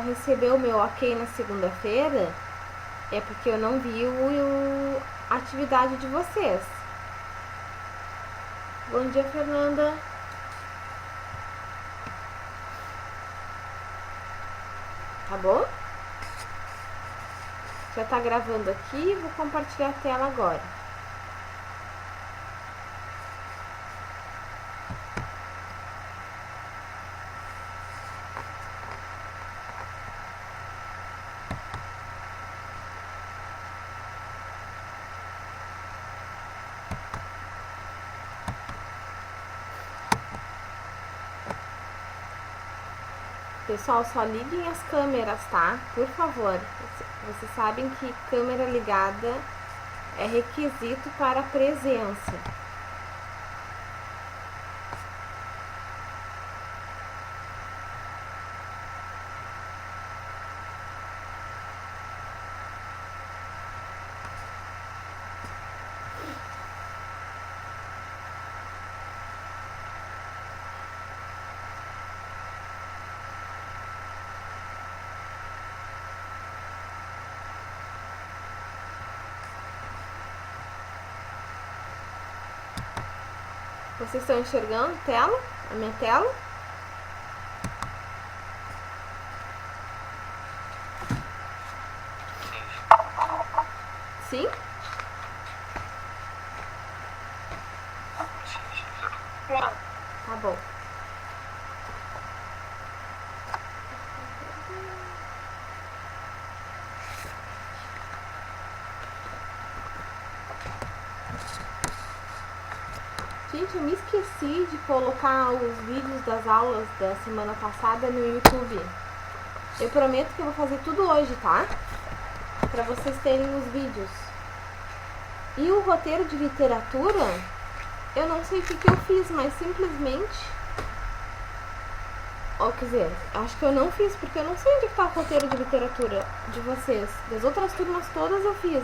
recebeu o meu ok na segunda-feira, é porque eu não vi a atividade de vocês. Bom dia, Fernanda. Tá bom? Já tá gravando aqui, vou compartilhar a tela agora. Pessoal, só liguem as câmeras, tá? Por favor. Vocês sabem que câmera ligada é requisito para a presença. Vocês estão enxergando a minha tela? Sim? Tá bom. Gente, eu me esqueci de colocar os vídeos das aulas da semana passada no YouTube. Eu prometo que eu vou fazer tudo hoje, tá? Pra vocês terem os vídeos. E o roteiro de literatura, eu não sei o que eu fiz, mas simplesmente... quer dizer, acho que eu não fiz, porque eu não sei onde tá o roteiro de literatura de vocês. Das outras turmas todas eu fiz.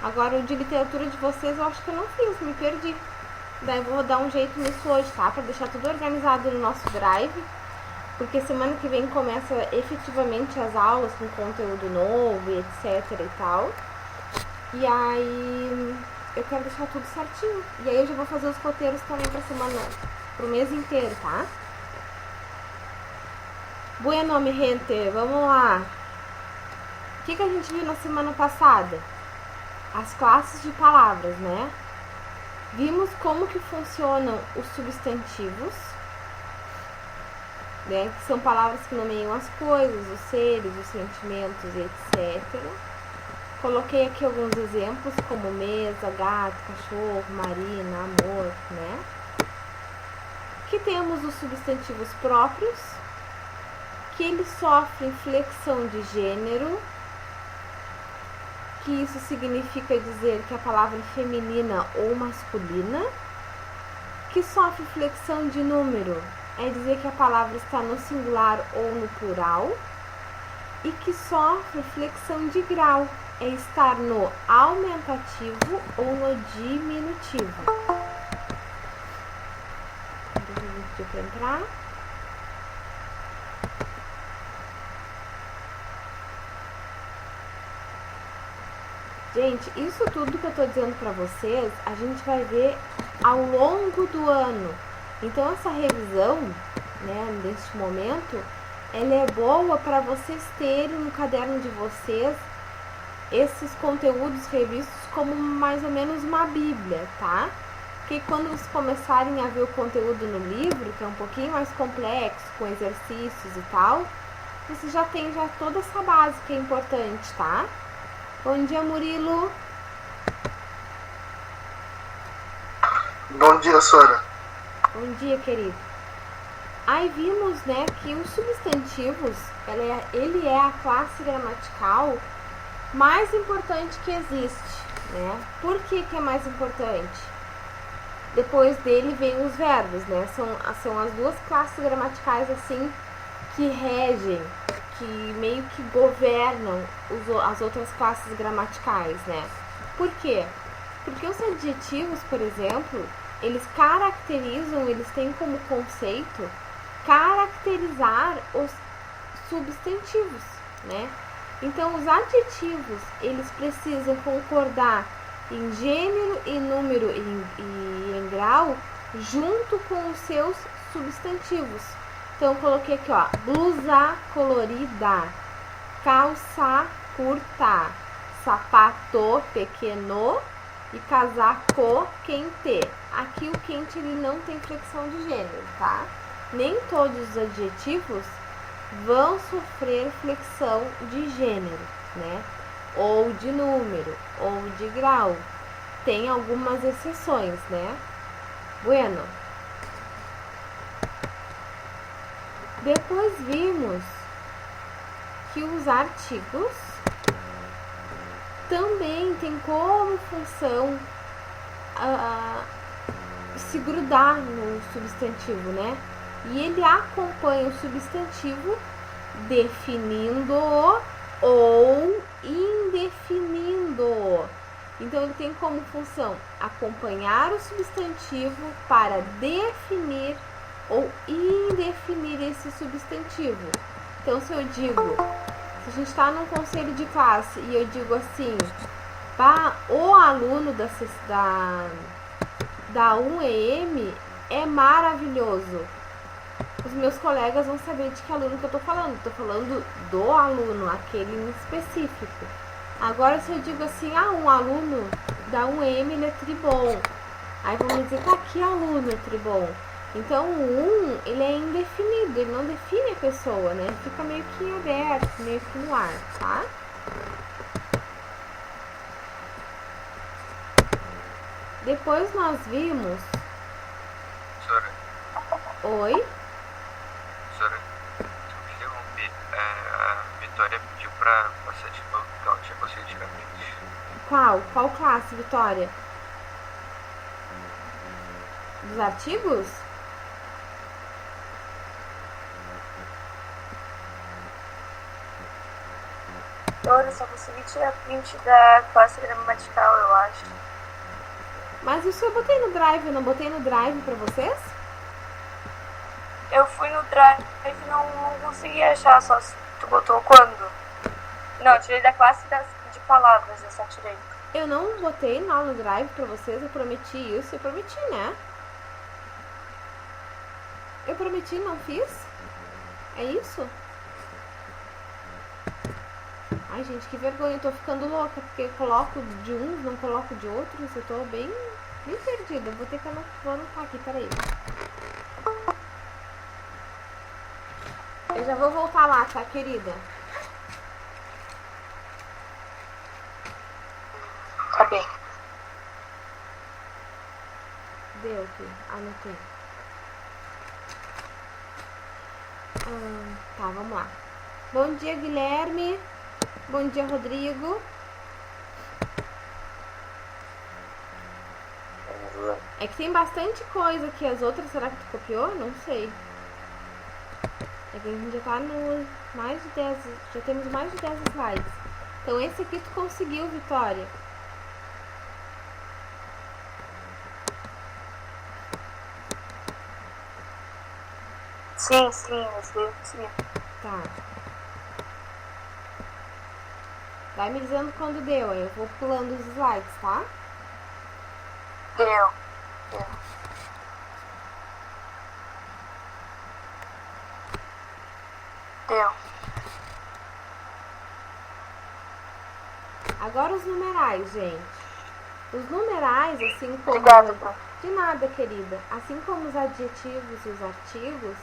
Agora o de literatura de vocês eu acho que eu não fiz, me perdi. Daí eu vou dar um jeito nisso hoje, tá? Pra deixar tudo organizado no nosso drive. Porque semana que vem começa efetivamente as aulas com conteúdo novo e etc e tal. E aí eu quero deixar tudo certinho. E aí eu já vou fazer os roteiros também pra semana, pro mês inteiro, tá? Bueno, mi gente, vamos lá. O que a gente viu na semana passada? As classes de palavras, né? Vimos como que funcionam os substantivos, né? Que são palavras que nomeiam as coisas, os seres, os sentimentos, etc. Coloquei aqui alguns exemplos, como mesa, gato, cachorro, marina, amor, né? Que temos os substantivos próprios, que eles sofrem flexão de gênero, que isso significa dizer que a palavra é feminina ou masculina, que sofre flexão de número, é dizer que a palavra está no singular ou no plural, e que sofre flexão de grau, é estar no aumentativo ou no diminutivo. Deixa eu ver para entrar. Gente, isso tudo que eu tô dizendo pra vocês, a gente vai ver ao longo do ano. Então essa revisão, né, neste momento, ela é boa para vocês terem no caderno de vocês esses conteúdos revistos como mais ou menos uma bíblia, tá? Porque quando vocês começarem a ver o conteúdo no livro, que é um pouquinho mais complexo, com exercícios e tal, vocês já têm toda essa base que é importante, tá? Bom dia, Murilo. Bom dia, Sora. Bom dia, querido. Aí vimos, né, que os substantivos, ele é a classe gramatical mais importante que existe, né? Por que é mais importante? Depois dele vem os verbos, né? São as duas classes gramaticais, assim, que regem, que meio que governam as outras classes gramaticais, né? Por quê? Porque os adjetivos, por exemplo, eles caracterizam, eles têm como conceito caracterizar substantivos, né? Então, os adjetivos, eles precisam concordar em gênero, em número e em grau, junto com os seus substantivos. Então, eu coloquei aqui, ó, blusa colorida, calça curta, sapato pequeno e casaco quente. Aqui o quente ele não tem flexão de gênero, tá? Nem todos os adjetivos vão sofrer flexão de gênero, né? Ou de número, ou de grau. Tem algumas exceções, né? Bueno. Depois vimos que os artigos também tem como função se grudar no substantivo, né? E ele acompanha o substantivo definindo-o ou indefinindo-o. Então, ele tem como função acompanhar o substantivo para definir ou indefinir esse substantivo. Então, se eu digo, se a gente está num conselho de classe e eu digo assim, o aluno da 1EM é maravilhoso, os meus colegas vão saber de que aluno que eu estou falando. Estou falando do aluno, aquele em específico. Agora, se eu digo assim, um aluno da 1EM ele é tribom, aí vamos dizer, que aluno é tribom? Então, o ele é indefinido, ele não define a pessoa, né? Fica meio que aberto, meio que no ar, tá? Depois nós vimos... Professora. Oi? Professora, me interromper. A Vitória pediu pra passar de novo, porque ela tinha conseguido tirar print. Qual classe, Vitória? Dos artigos? Eu só consegui tirar print da classe gramatical, eu acho. Mas isso eu botei no Drive, eu não botei no Drive pra vocês? Eu fui no Drive e não consegui achar, só se tu botou quando? Não, eu tirei da classe de palavras, eu só tirei. Eu não botei lá no Drive pra vocês, eu prometi isso, eu prometi, né? Eu prometi, não fiz? É isso? Ai, gente, que vergonha, eu tô ficando louca, porque eu coloco de uns, não coloco de outros, eu tô bem perdida. Vou ter que anotar aqui, peraí. Eu já vou voltar lá, tá, querida? Tá bem. Deu aqui, anotei. Tá, vamos lá. Bom dia, Guilherme. Bom dia, Rodrigo. É que tem bastante coisa aqui. As outras, será que tu copiou? Não sei. É que a gente já tá no mais de 10, já temos mais de 10 slides. Então esse aqui tu conseguiu, Vitória. Sim, esse eu consegui. Tá. Vai me dizendo quando deu, aí eu vou pulando os slides, tá? Deu. Agora os numerais, gente. Os numerais, assim como... Obrigada, Bruno. De nada, querida. Assim como os adjetivos e os artigos,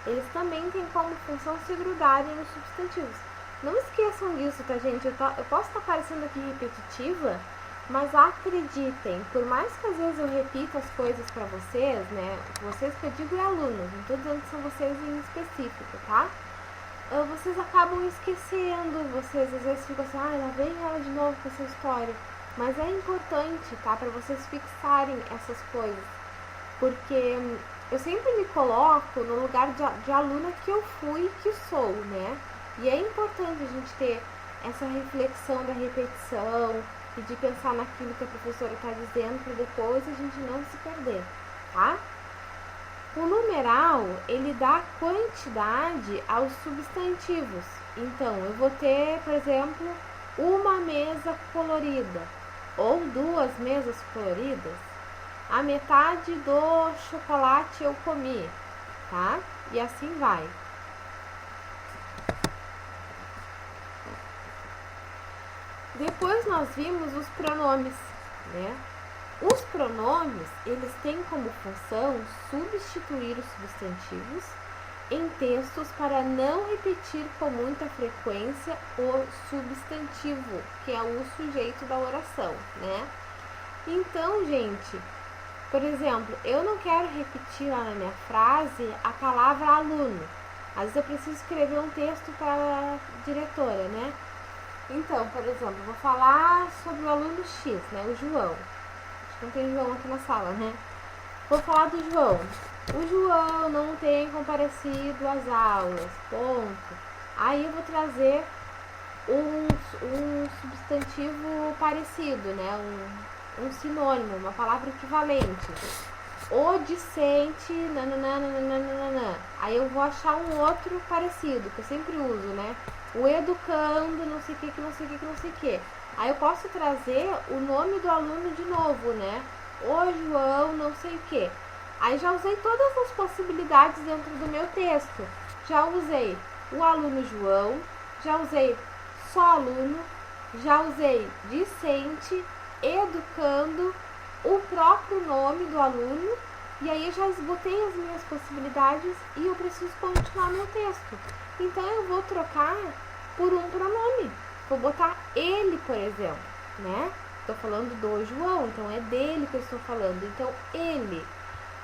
eles também têm como função se grudarem nos substantivos. Não esqueçam disso, tá, gente? Eu posso estar parecendo aqui repetitiva, mas acreditem, por mais que às vezes eu repita as coisas pra vocês, né? Vocês que eu digo é alunos, não tô dizendo que são vocês em específico, tá? Vocês acabam esquecendo, vocês às vezes ficam assim, lá vem ela de novo com essa história. Mas é importante, tá? Pra vocês fixarem essas coisas. Porque eu sempre me coloco no lugar de aluna que eu fui e que sou, né? E é importante a gente ter essa reflexão da repetição e de pensar naquilo que a professora está dizendo para depois a gente não se perder, tá? O numeral, ele dá quantidade aos substantivos. Então, eu vou ter, por exemplo, uma mesa colorida ou 2 mesas coloridas. A metade do chocolate eu comi, tá? E assim vai. Depois nós vimos os pronomes, né? Os pronomes, eles têm como função substituir os substantivos em textos para não repetir com muita frequência o substantivo, que é o sujeito da oração, né? Então, gente, por exemplo, eu não quero repetir lá na minha frase a palavra aluno. Às vezes eu preciso escrever um texto para a diretora, né? Então, por exemplo, eu vou falar sobre o aluno X, né? O João. Não tem João aqui na sala, né? Vou falar do João. O João não tem comparecido às aulas, ponto. Aí eu vou trazer um substantivo parecido, né? Um sinônimo, uma palavra equivalente. O discente, nananana. Aí eu vou achar um outro parecido, que eu sempre uso, né? O educando, não sei o que, não sei o que, não sei o que. Aí eu posso trazer o nome do aluno de novo, né? O João, não sei o que. Aí já usei todas as possibilidades dentro do meu texto. Já usei o aluno João, já usei só aluno, já usei discente, educando, o próprio nome do aluno. E aí eu já esgotei as minhas possibilidades e eu preciso continuar meu texto. Então eu vou trocar por um pronome. Vou botar ele, por exemplo, né? Estou falando do João, então é dele que eu estou falando. Então, ele.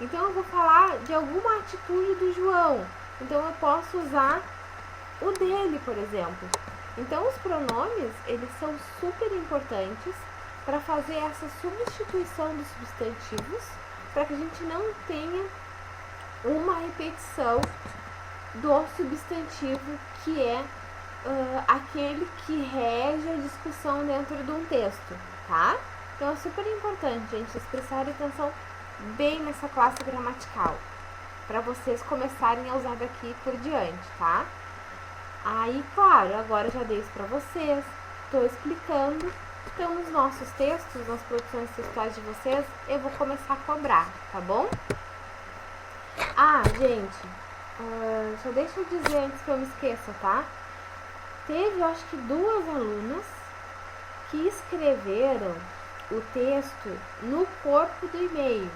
Então, eu vou falar de alguma atitude do João. Então, eu posso usar o dele, por exemplo. Então, os pronomes, eles são super importantes para fazer essa substituição dos substantivos, para que a gente não tenha uma repetição do substantivo que é aquele que rege a discussão dentro de um texto, tá? Então é super importante, gente, vocês prestarem atenção bem nessa classe gramatical, para vocês começarem a usar daqui por diante, tá? Aí, claro, agora já dei isso para vocês, estou explicando. Então, nos nossos textos, nas produções textuais de vocês, eu vou começar a cobrar, tá bom? Ah, gente, só deixa eu dizer antes que eu me esqueça, tá? Teve, eu acho que 2 alunas que escreveram o texto no corpo do e-mail,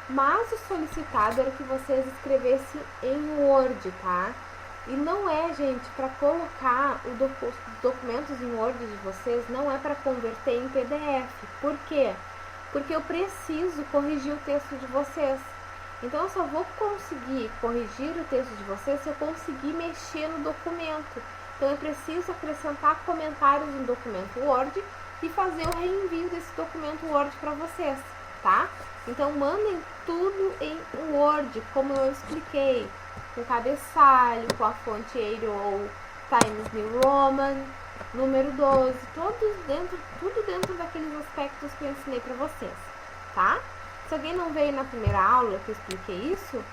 mas o solicitado era que vocês escrevessem em Word, tá? E não é, gente, para colocar os documentos em Word de vocês, não é para converter em PDF. Por quê? Porque eu preciso corrigir o texto de vocês. Então, eu só vou conseguir corrigir o texto de vocês se eu conseguir mexer no documento. Então, eu preciso acrescentar comentários no documento Word e fazer o reenvio desse documento Word para vocês, tá? Então, mandem tudo em Word, como eu expliquei, com cabeçalho, com a fonte Arial Times New Roman, número 12, tudo dentro daqueles aspectos que eu ensinei para vocês, tá? Se alguém não veio na primeira aula que eu expliquei isso,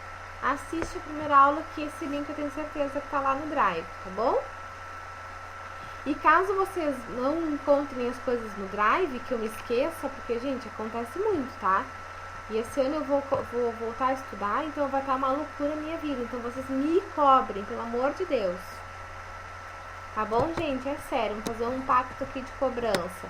assiste a primeira aula, que esse link eu tenho certeza que tá lá no Drive, tá bom? E caso vocês não encontrem as coisas no Drive, que eu me esqueça, porque, gente, acontece muito, tá? E esse ano eu vou voltar a estudar, então vai estar uma loucura a minha vida. Então vocês me cobrem, pelo amor de Deus. Tá bom, gente? É sério, vamos fazer um pacto aqui de cobrança.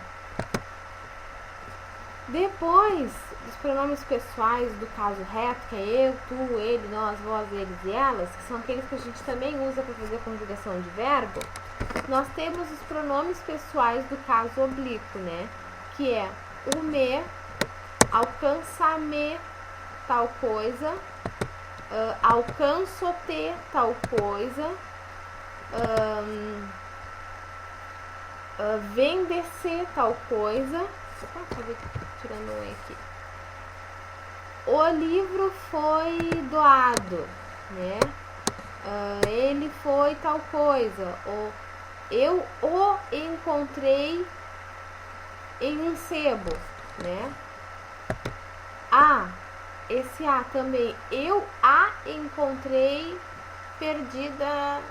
Depois dos pronomes pessoais do caso reto, que é eu, tu, ele, nós, vós, eles e elas, que são aqueles que a gente também usa para fazer conjugação de verbo, nós temos os pronomes pessoais do caso oblíquo, né? Que é o me, alcança-me tal coisa, alcanço-te tal coisa, vem-se tal coisa. Tirando um aqui. O livro foi doado, né? Ele foi tal coisa. Eu o encontrei em um sebo, né? esse a também. Eu a encontrei perdida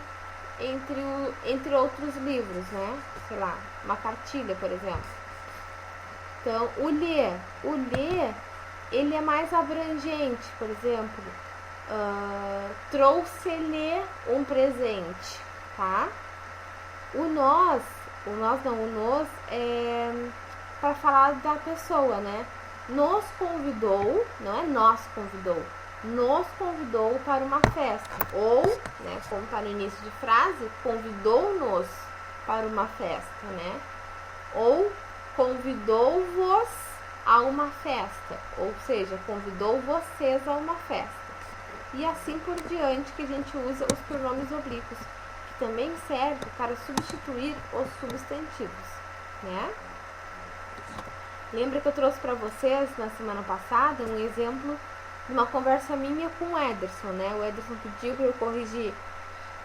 entre outros livros, né? Sei lá, uma cartilha, por exemplo. Então, o ler, ele é mais abrangente, por exemplo, trouxe-lhe um presente, tá? O nós é para falar da pessoa, né? Nos convidou, não é nós convidou, nos convidou para uma festa. Ou, né, como está no início de frase, convidou-nos para uma festa, né? Ou convidou-vos a uma festa, ou seja, convidou vocês a uma festa. E assim por diante, que a gente usa os pronomes oblíquos, que também serve para substituir os substantivos, né? Lembra que eu trouxe para vocês na semana passada um exemplo de uma conversa minha com o Ederson, né? O Ederson pediu para eu corrigir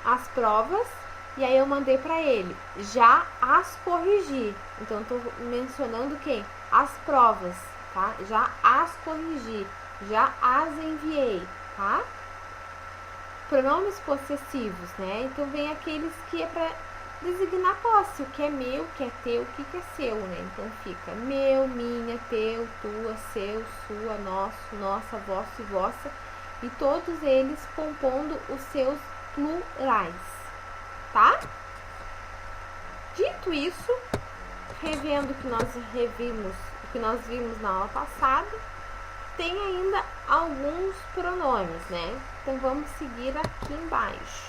as provas e aí eu mandei para ele. Já as corrigi. Então, estou mencionando quem? As provas, tá? Já as corrigi. Já as enviei, tá? Pronomes possessivos, né? Então, vem aqueles que é para designar posse, o que é meu, o que é teu, o que é seu, né? Então fica meu, minha, teu, tua, seu, sua, nosso, nossa, vosso e vossa, e todos eles compondo os seus plurais, tá? Dito isso, revendo o que nós vimos na aula passada, tem ainda alguns pronomes, né? Então vamos seguir aqui embaixo.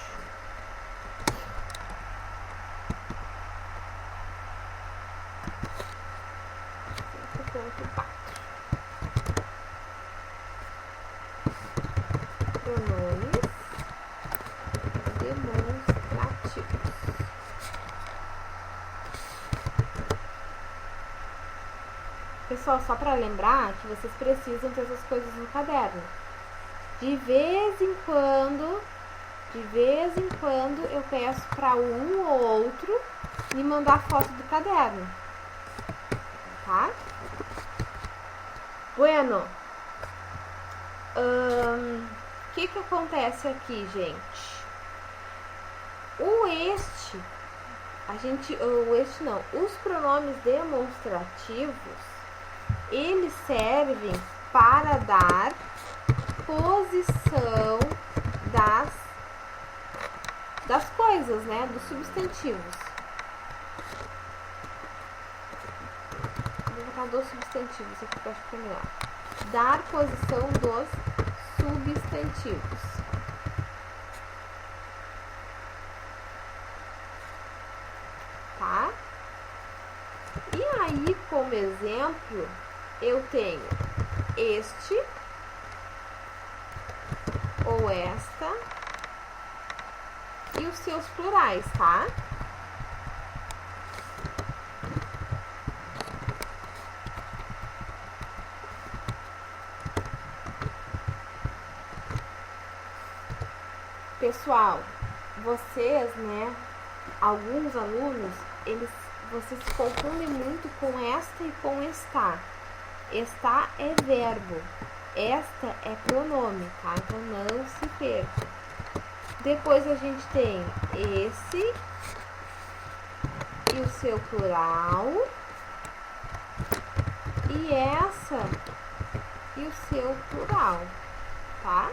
Pronomes demonstrativos. Pessoal, só para lembrar que vocês precisam ter essas coisas no caderno. De vez em quando eu peço para um ou outro me mandar foto do caderno, tá? Bueno, o que acontece aqui, gente? Os pronomes demonstrativos, eles servem para dar posição das coisas, né? Dos substantivos. Vou botar dos substantivos aqui que eu acho que é melhor. Dar posição dos substantivos. Tá? E aí, como exemplo, eu tenho este ou esta e os seus plurais, tá? Pessoal, vocês, né, alguns alunos, vocês se confundem muito com esta e com estar. Estar é verbo, esta é pronome, tá? Então não se perca. Depois a gente tem esse e o seu plural, e essa e o seu plural, tá?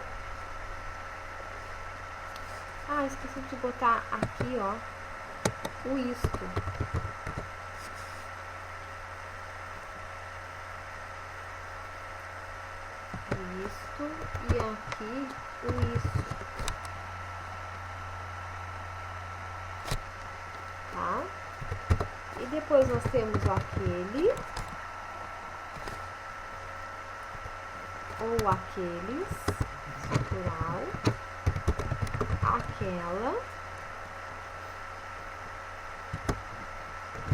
Ah, esqueci de botar aqui, ó, o isto. Isto e aqui o isso. Tá? E depois nós temos aquele ou aqueles, plural. Aquela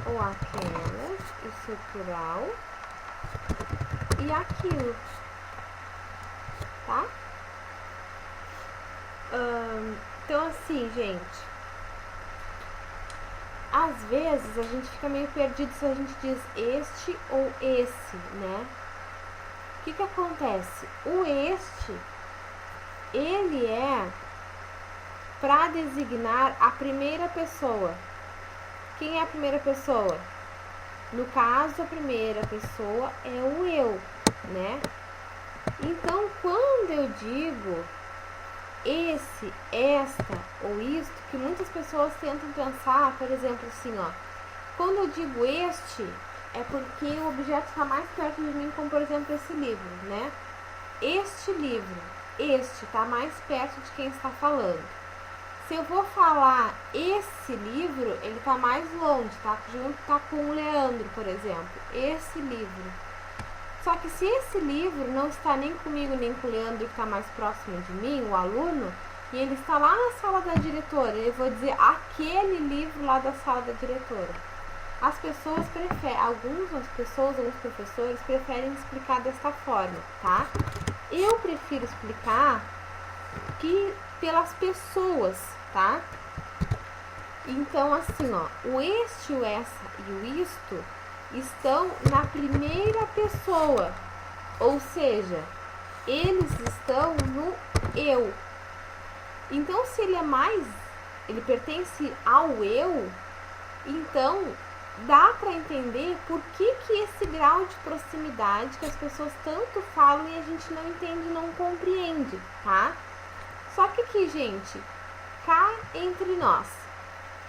ou aquelas, o seu plural, e aquilo, tá? Então assim, gente, às vezes a gente fica meio perdido se a gente diz este ou esse, né? O que acontece? O este, ele é para designar a primeira pessoa. Quem é a primeira pessoa? No caso, a primeira pessoa é o eu, né? Então, quando eu digo esse, esta ou isto, que muitas pessoas tentam pensar, por exemplo, assim, ó, quando eu digo este, é porque o objeto está mais perto de mim, como por exemplo esse livro, né? Este livro, este está mais perto de quem está falando. Se eu vou falar esse livro, ele está mais longe, tá junto, tá com o Leandro, por exemplo. Esse livro. Só que se esse livro não está nem comigo nem com o Leandro, que está mais próximo de mim, o aluno, e ele está lá na sala da diretora, eu vou dizer aquele livro lá da sala da diretora. As pessoas preferem, alguns professores preferem explicar desta forma, tá? Eu prefiro explicar que pelas pessoas, tá? Então, assim, ó, o este, o essa e o isto estão na primeira pessoa, ou seja, eles estão no eu. Então, se ele pertence ao eu, então dá para entender por que esse grau de proximidade que as pessoas tanto falam e a gente não entende, não compreende, tá? Só que aqui, gente, cá entre nós,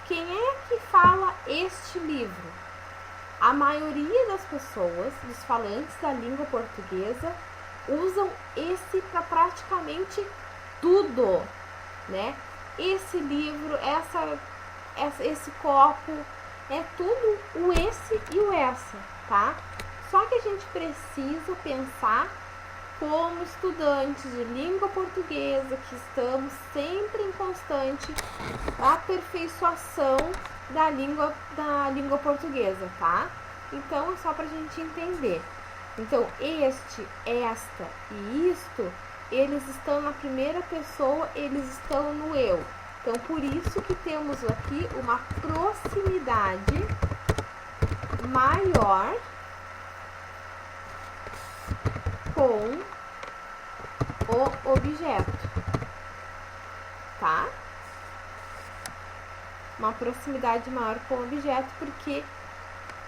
quem é que fala este livro? A maioria das pessoas, dos falantes da língua portuguesa, usam esse para praticamente tudo, né? Esse livro, esse copo, é tudo o esse e o essa, tá? Só que a gente precisa pensar como estudantes de língua portuguesa, que estamos sempre em constante aperfeiçoação da língua portuguesa, tá? Então, é só pra gente entender. Então, este, esta e isto, eles estão na primeira pessoa, eles estão no eu. Então, por isso que temos aqui uma proximidade maior com o objeto, tá? Uma proximidade maior com o objeto, porque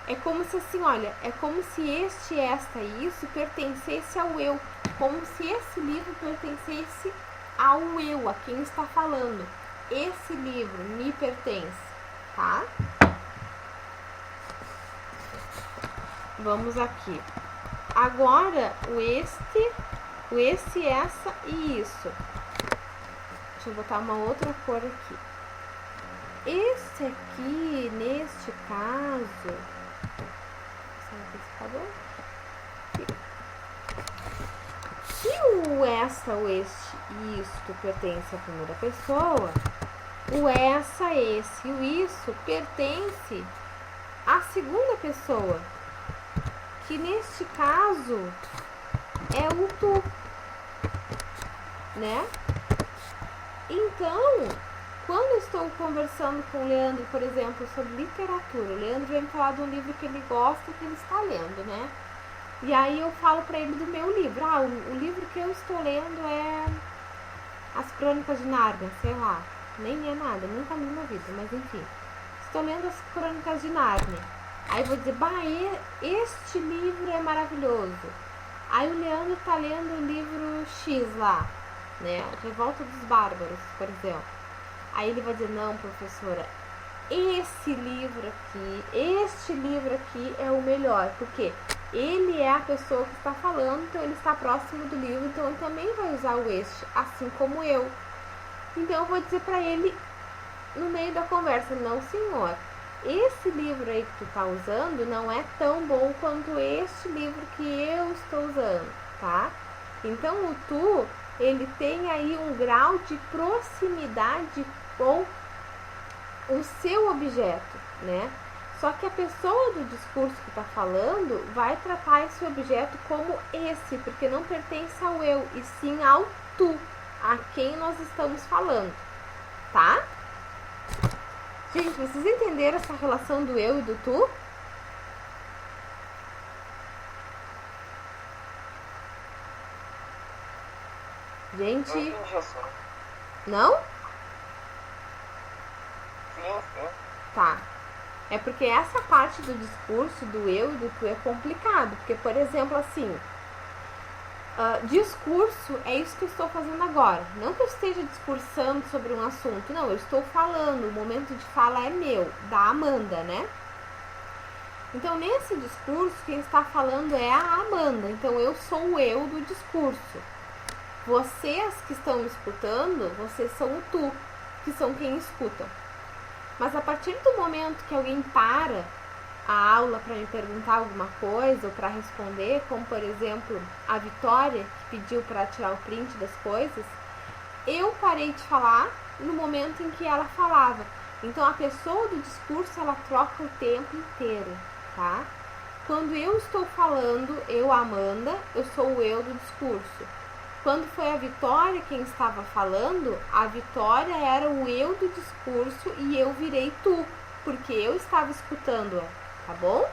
é como se assim, olha, é como se este, esta e isso pertencesse ao eu, como se esse livro pertencesse ao eu, a quem está falando. Esse livro me pertence, tá? Vamos aqui. Agora, o esse, essa e isso. Deixa eu botar uma outra cor aqui. Esse aqui, neste caso, se o essa, o este e isto pertence à primeira pessoa, o essa, esse e o isso pertence à segunda pessoa, que neste caso é o tu, né? Então, quando eu estou conversando com o Leandro, por exemplo, sobre literatura, o Leandro vem me falar de um livro que ele gosta, que ele está lendo, né? E aí eu falo para ele do meu livro. Ah, o livro que eu estou lendo é As Crônicas de Nárnia, sei lá. Nem é nada, nunca li na vida, mas enfim. Estou lendo As Crônicas de Nárnia. Aí eu vou dizer, este livro é maravilhoso. Aí o Leandro está lendo o livro X lá, né? Revolta dos Bárbaros, por exemplo. Aí ele vai dizer, não, professora, este livro aqui é o melhor, porque ele é a pessoa que está falando, então ele está próximo do livro, então ele também vai usar o este, assim como eu. Então eu vou dizer para ele, no meio da conversa, não, senhor, esse livro aí que tu está usando não é tão bom quanto este livro que eu estou usando, tá? Então o tu, ele tem aí um grau de proximidade com o seu objeto, né? Só que a pessoa do discurso que está falando vai tratar esse objeto como esse, porque não pertence ao eu, e sim ao tu, a quem nós estamos falando, tá? Gente, vocês entenderam essa relação do eu e do tu? Gente, Não entendi assim. não? Sim, sim. Tá. É porque essa parte do discurso, do eu e do tu, é complicado. Porque, por exemplo, assim, discurso é isso que eu estou fazendo agora. Não que eu esteja discursando sobre um assunto, não, eu estou falando, o momento de fala é meu, da Amanda, né? Então, nesse discurso, quem está falando é a Amanda. Então, eu sou o eu do discurso. Vocês que estão me escutando, vocês são o tu, que são quem escuta. Mas a partir do momento que alguém para a aula para me perguntar alguma coisa ou para responder, como por exemplo a Vitória, que pediu para tirar o print das coisas, eu parei de falar no momento em que ela falava. Então a pessoa do discurso, ela troca o tempo inteiro, tá? Quando eu estou falando, eu, Amanda, eu sou o eu do discurso. Quando foi a Vitória quem estava falando, a Vitória era o eu do discurso e eu virei tu, porque eu estava escutando-a, tá bom?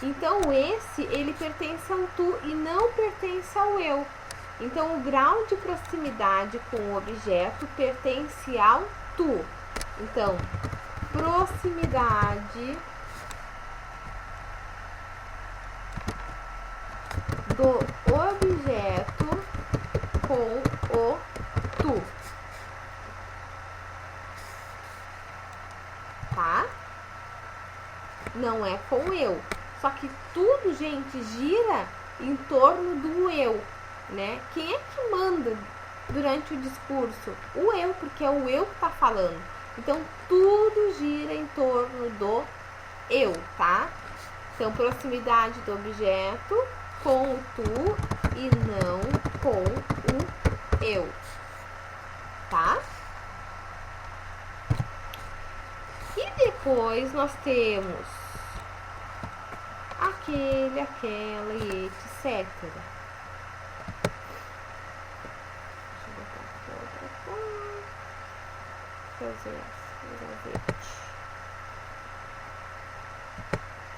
Então esse, ele pertence ao tu e não pertence ao eu. Então o grau de proximidade com o objeto pertence ao tu. Então, proximidade do objeto com o tu, tá? Não é com eu. Só que tudo, gente, gira em torno do eu, né? Quem é que manda durante o discurso? O eu, porque é o eu que tá falando. Então, tudo gira em torno do eu, tá? Então, proximidade do objeto com o tu e não com o eu, tá? E depois nós temos aquele, aquela e etc. Deixa eu botar aqui outra cor. Fazer verde.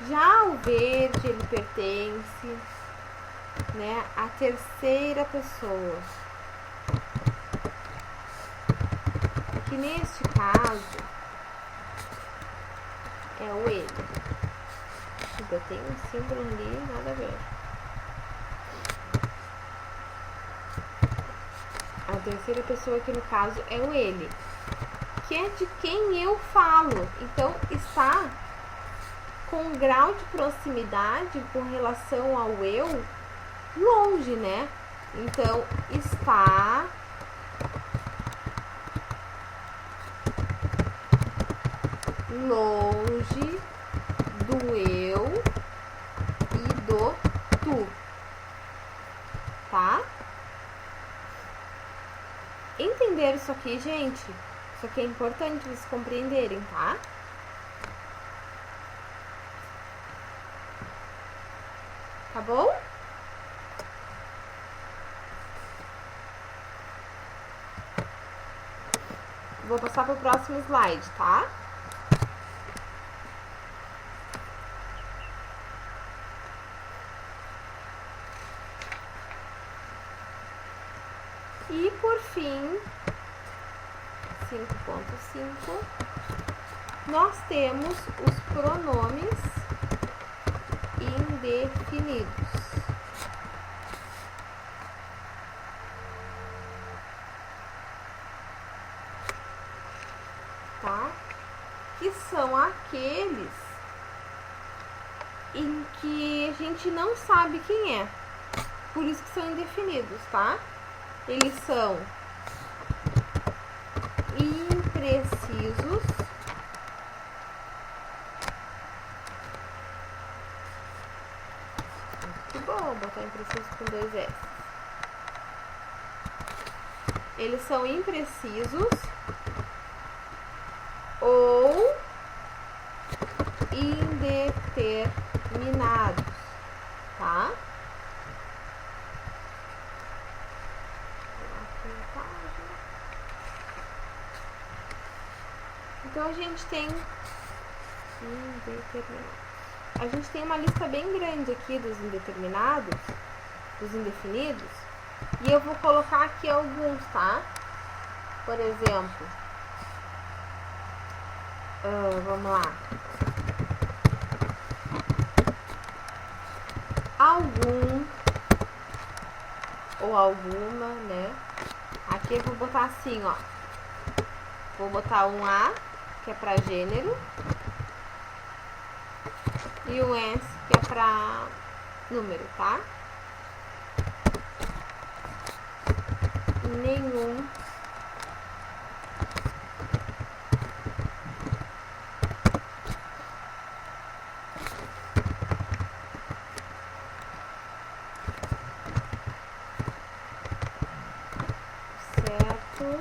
Já o verde, ele pertence, né, à terceira pessoa. Que neste caso é o ele. Eu tenho um símbolo ali, nada a ver. A terceira pessoa aqui no caso é o ele, que é de quem eu falo. Então está com um grau de proximidade com relação ao eu longe, né? Então está longe do eu e do tu, tá? Entender isso aqui, gente? Isso aqui é importante vocês compreenderem, tá? Tá bom? Vou passar para o próximo slide, tá? E por fim, 5.5, nós temos os pronomes indefinidos. Tá? Que são aqueles em que a gente não sabe quem é. Por isso que são indefinidos, tá? Eles são imprecisos, que bom botar imprecisos com 2 S. Eles são imprecisos ou indeterminados, tá? Então a gente tem indeterminados. A gente tem uma lista bem grande aqui dos indeterminados, dos indefinidos, E eu vou colocar aqui alguns, tá? Por exemplo, vamos lá. Algum ou alguma, né? Aqui eu vou botar assim, ó. Vou botar um A, que é para gênero, e um S, que é para número, tá? Nenhum. Certo.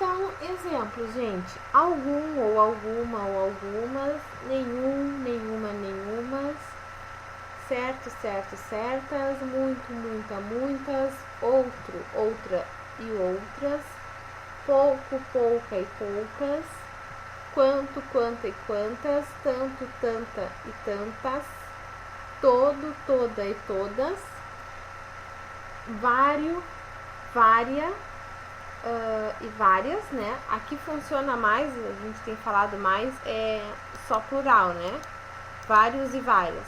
Então, exemplo, gente. Algum ou alguma ou algumas. Nenhum, nenhuma, nenhumas. Certo, certo, certas. Muito, muita, muitas. Outro, outra e outras. Pouco, pouca e poucas. Quanto, quanta e quantas. Tanto, tanta e tantas. Todo, toda e todas. Vário, vária. E várias, né? Aqui funciona mais, a gente tem falado mais, só plural, né? Vários e várias.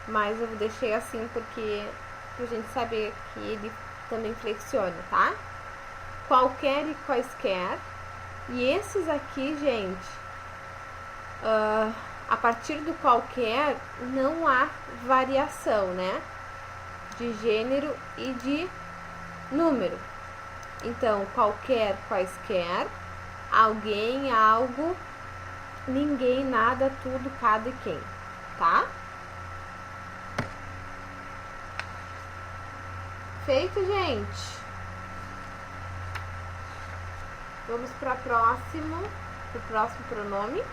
Mas eu deixei assim porque pra gente saber que ele também flexiona, tá? Qualquer e quaisquer. E esses aqui, gente, a partir do qualquer não há variação, né? De gênero e de número. Então, qualquer, quaisquer, alguém, algo, ninguém, nada, tudo, cada e quem, tá? Feito, gente. Vamos para o próximo pronome,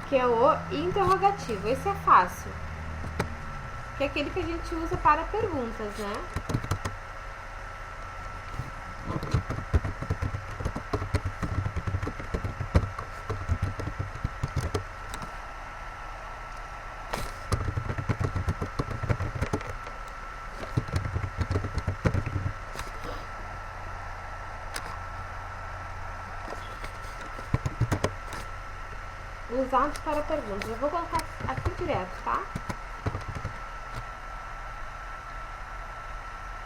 que é o interrogativo. Esse é fácil, que é aquele que a gente usa para perguntas, né? Usados para perguntas. Eu vou colocar aqui direto, tá?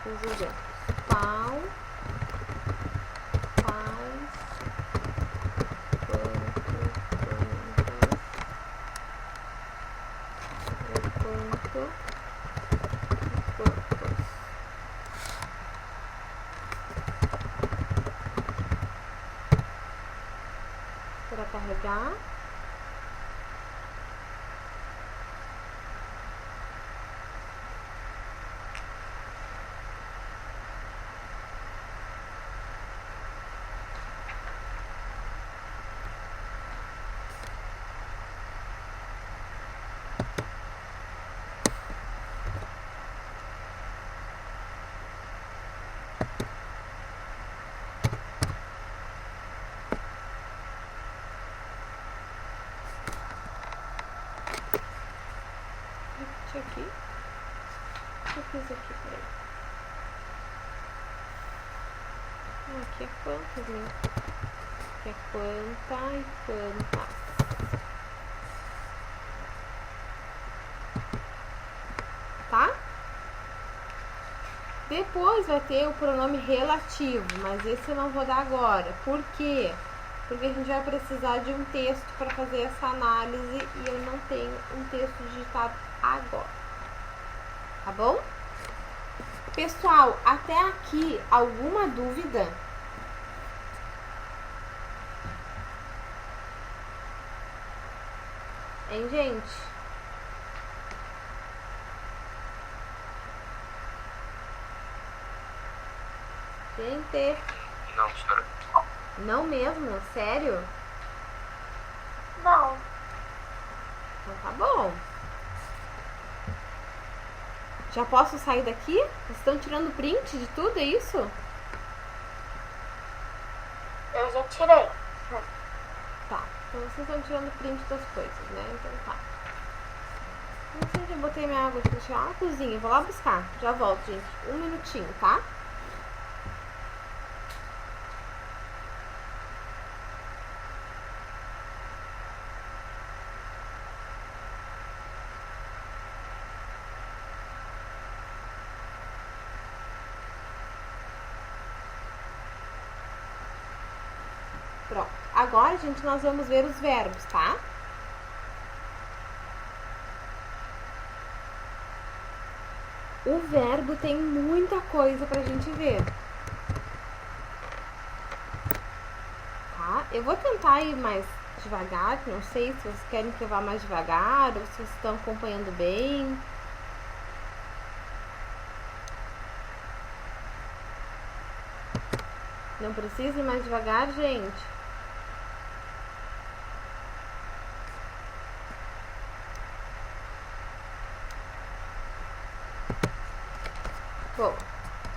os exemplos. Qual faz quantos para carregar. Aqui. Eu fiz aqui, peraí. Aqui é quantas, né? Aqui é quanta e quantas. Tá? Depois vai ter o pronome relativo, mas esse eu não vou dar agora. Por quê? Porque a gente vai precisar de um texto para fazer essa análise e eu não tenho um texto digitado agora. Tá bom? Pessoal, até aqui, alguma dúvida? Hein, gente? Gente. Não, senhora. Não mesmo? Sério? Não. Então tá bom. Já posso sair daqui? Vocês estão tirando print de tudo, é isso? Eu já tirei. Tá. Então vocês estão tirando print das coisas, né? Então tá. Não sei se eu botei minha água, deixa eu tirar na cozinha. Vou lá buscar. Já volto, gente. Um minutinho, tá? Pronto. Agora, gente, nós vamos ver os verbos, tá? O verbo tem muita coisa pra gente ver. Tá? Eu vou tentar ir mais devagar, não sei se vocês querem que eu vá mais devagar ou se vocês estão acompanhando bem. Não precisa ir mais devagar, gente? Bom,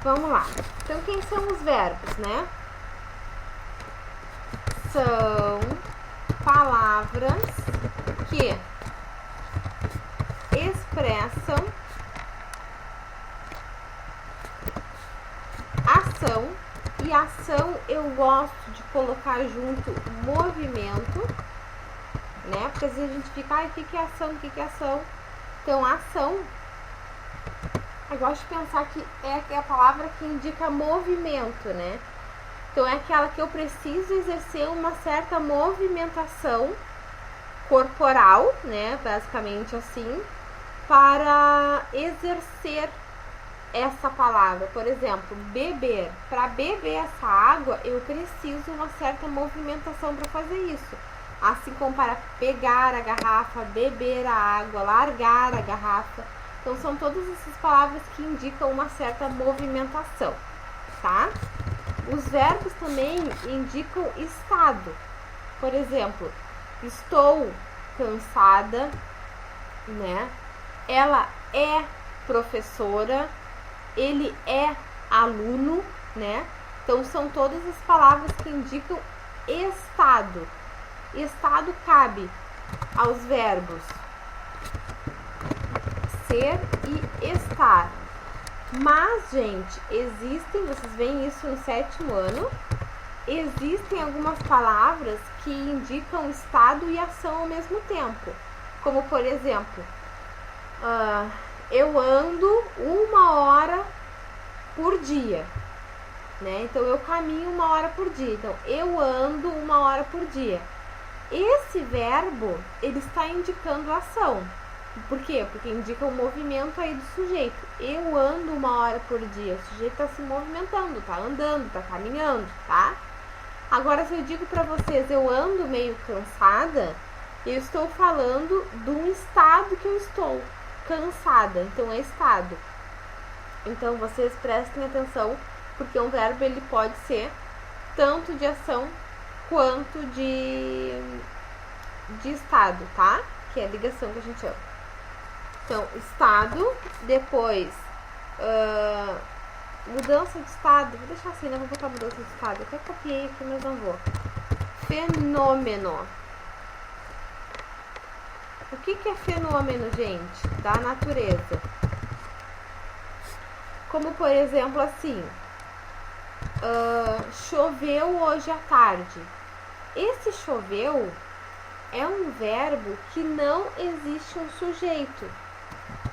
vamos lá. Então, quem são os verbos, né? São palavras que expressam ação. E ação eu gosto de colocar junto movimento, né? Porque às vezes a gente fica, o que é ação, o que é ação? Então, ação, eu gosto de pensar que é a palavra que indica movimento, né? Então, é aquela que eu preciso exercer uma certa movimentação corporal, né? Basicamente assim, para exercer essa palavra. Por exemplo, beber. Para beber essa água, eu preciso uma certa movimentação para fazer isso. Assim como para pegar a garrafa, beber a água, largar a garrafa. Então, são todas essas palavras que indicam uma certa movimentação, tá? Os verbos também indicam estado. Por exemplo, estou cansada, né? Ela é professora, ele é aluno, né? Então, são todas as palavras que indicam estado. Estado cabe aos verbos ser e estar. Mas, gente, existem, vocês veem isso no 7º ano, existem algumas palavras que indicam estado e ação ao mesmo tempo. Como, por exemplo, eu ando 1 hora por dia, né? Então, eu caminho 1 hora por dia. Então, eu ando 1 hora por dia. Esse verbo, ele está indicando ação. Por quê? Porque indica o movimento aí do sujeito. Eu ando 1 hora por dia. O sujeito está se movimentando, tá andando, tá caminhando, tá? Agora, se eu digo para vocês, eu ando meio cansada, eu estou falando de um estado que eu estou cansada. Então, é estado. Então, vocês prestem atenção, porque um verbo, ele pode ser tanto de ação quanto de estado, tá? Que é a ligação que a gente chama. Então, estado, depois mudança de estado. Vou deixar assim, né? Vou botar mudança de estado. Eu até copiei aqui, mas não vou. Fenômeno. O que é fenômeno, gente? Da natureza. Como, por exemplo, assim, choveu hoje à tarde. Esse choveu é um verbo que não existe um sujeito,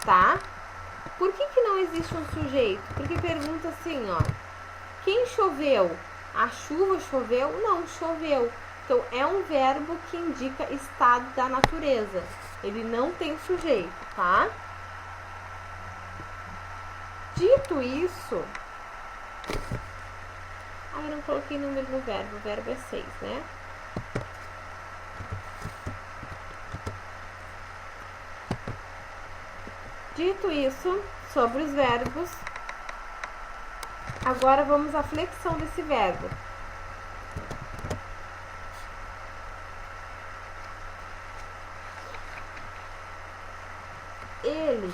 tá? Por que não existe um sujeito? Porque pergunta assim, ó, quem choveu? A chuva choveu? Não, choveu. Então, é um verbo que indica estado da natureza. Ele não tem sujeito, tá? Dito isso... eu não coloquei número no verbo. O verbo é 6, né? Dito isso, sobre os verbos, agora vamos à flexão desse verbo. Ele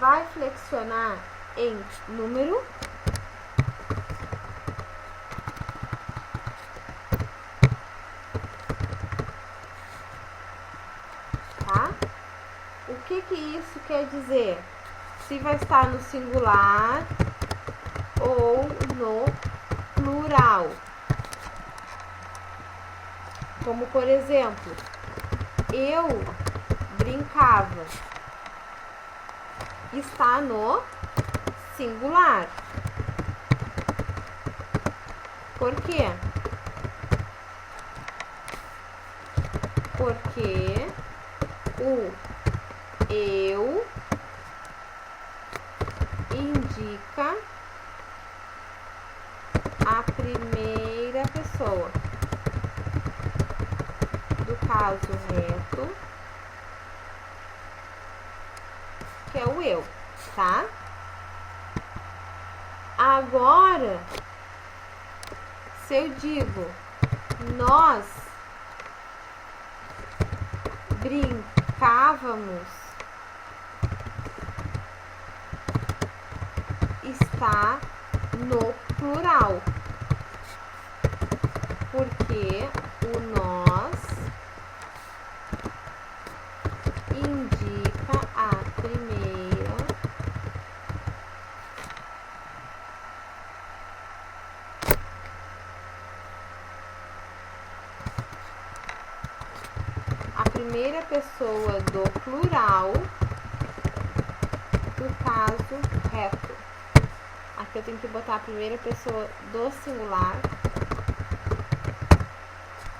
vai flexionar em número, tá? O que isso quer dizer? Se vai estar no singular ou no plural. Como, por exemplo, eu brincava. Está no singular. Por quê? Porque o eu indica a primeira pessoa do caso reto, que é o eu, tá? Agora, se eu digo nós brincávamos, está no plural, porque o nós indica a primeira pessoa do plural do caso reto. Aqui eu tenho que botar a primeira pessoa do singular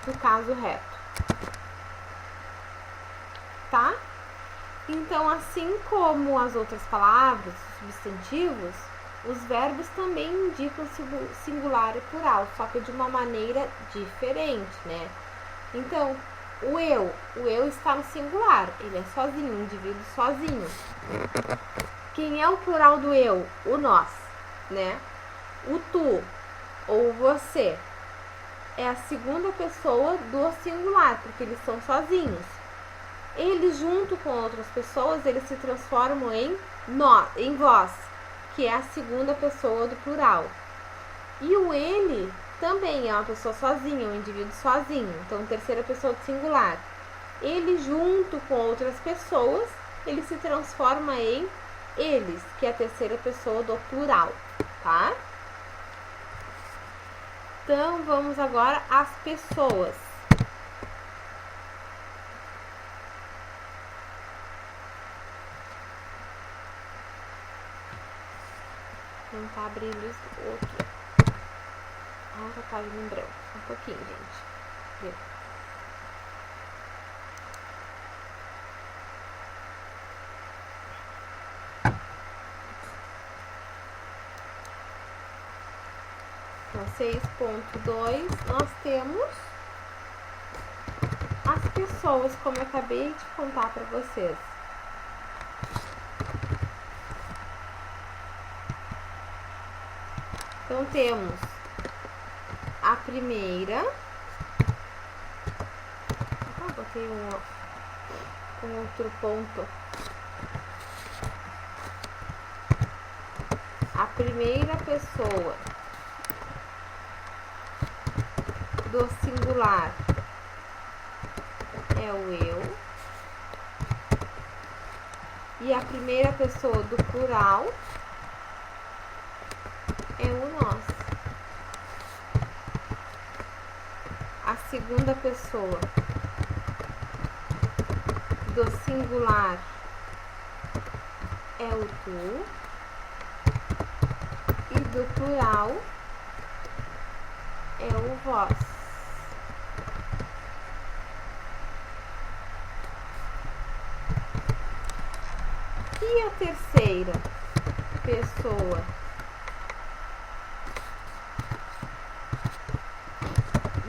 do caso reto, tá? Então, assim como as outras palavras, substantivos, os verbos também indicam singular e plural, só que de uma maneira diferente, né? Então, o eu está no singular, ele é sozinho, um indivíduo sozinho. Quem é o plural do eu? O nós, né? O tu ou você é a segunda pessoa do singular, porque eles são sozinhos. Eles, junto com outras pessoas, eles se transformam em nós, em vós, que é a segunda pessoa do plural. E o ele também é uma pessoa sozinha, um indivíduo sozinho, então terceira pessoa do singular. Ele, junto com outras pessoas, ele se transforma em eles, que é a terceira pessoa do plural, tá? Então, vamos agora às pessoas. tentar abrir eles outro. Outra página em branco. Um pouquinho, gente. Deu. Então, 6.2, nós temos as pessoas, como eu acabei de contar para vocês. Então, temos a primeira. Botei um outro ponto. A primeira pessoa do singular é o eu. E a primeira pessoa do plural é o nós. A segunda pessoa do singular é o tu. E do plural é o vós. E a terceira pessoa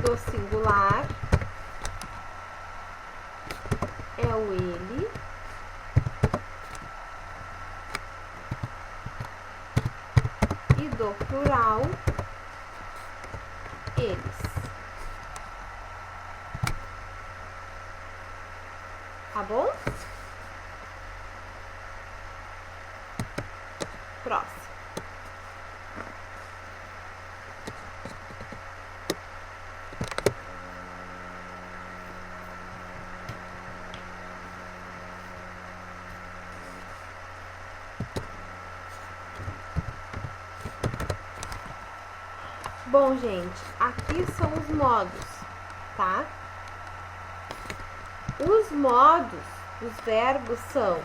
do singular é o ele. E do plural, eles. Tá bom? Próximo. Bom, gente, aqui são os modos, tá? Os modos dos verbos são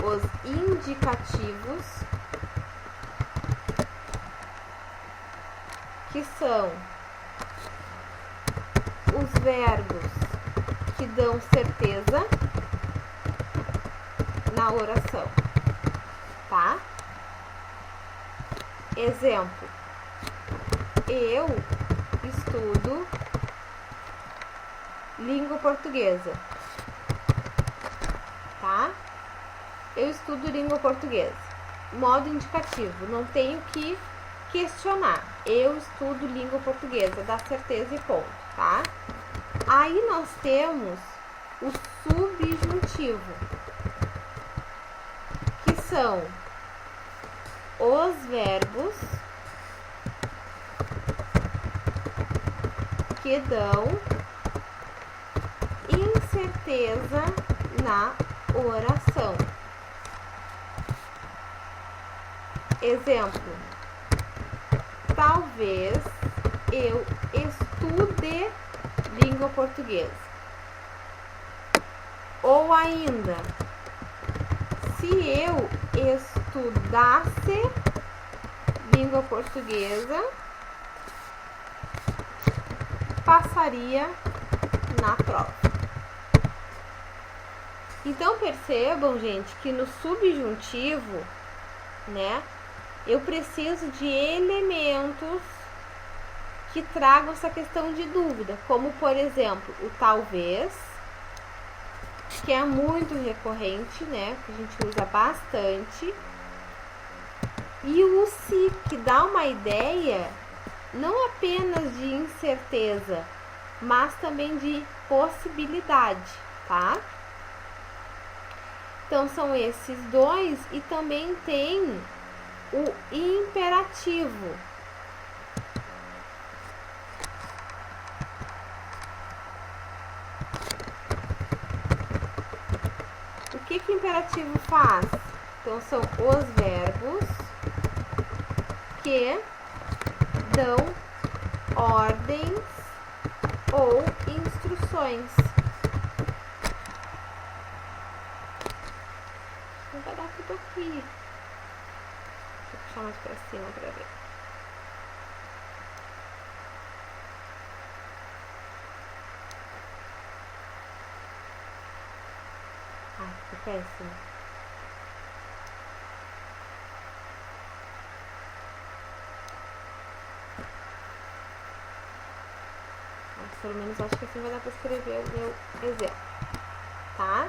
os indicativos, que são os verbos que dão certeza na oração, tá? Exemplo: eu estudo língua portuguesa, tá? Eu estudo língua portuguesa. Modo indicativo, não tenho que questionar. Eu estudo língua portuguesa, dá certeza e ponto, tá? Aí nós temos o subjuntivo, que são os verbos que dão incerteza na oração. Exemplo: talvez eu estude língua portuguesa. Ou ainda, se eu estudasse língua portuguesa, passaria na prova. Então percebam, gente, que no subjuntivo, né, eu preciso de elementos que tragam essa questão de dúvida, como por exemplo o talvez, que é muito recorrente, né, que a gente usa bastante, e o se, que dá uma ideia não apenas de incerteza, mas também de possibilidade, tá? Então são esses dois, e também tem o imperativo. O que o imperativo faz? Então são os verbos que dão ordens ou instruções. Vai dar tudo aqui. puxar mais pra cima pra ver. Ah, ficou péssimo. Mas pelo menos acho que assim vai dar pra escrever o meu exemplo, tá?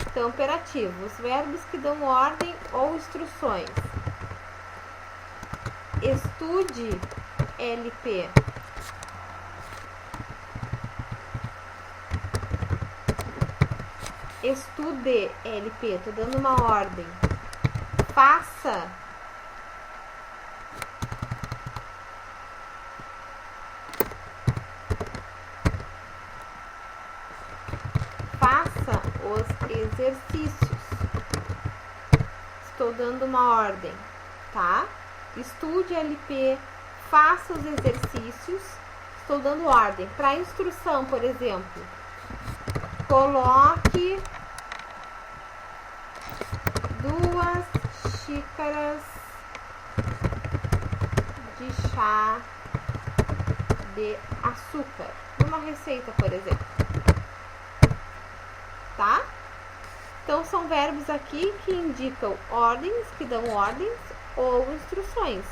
Então, imperativo, os verbos que dão ordem ou instruções. Estude, LP. Estude, LP. Tô dando uma ordem. Faça. Faça os exercícios. Estou dando uma ordem, tá? Estude, LP. Faça os exercícios. Estou dando ordem. Para instrução, por exemplo, coloque 2 xícaras de chá de açúcar numa receita, por exemplo, tá? Então são verbos aqui que indicam ordens, que dão ordens ou instruções.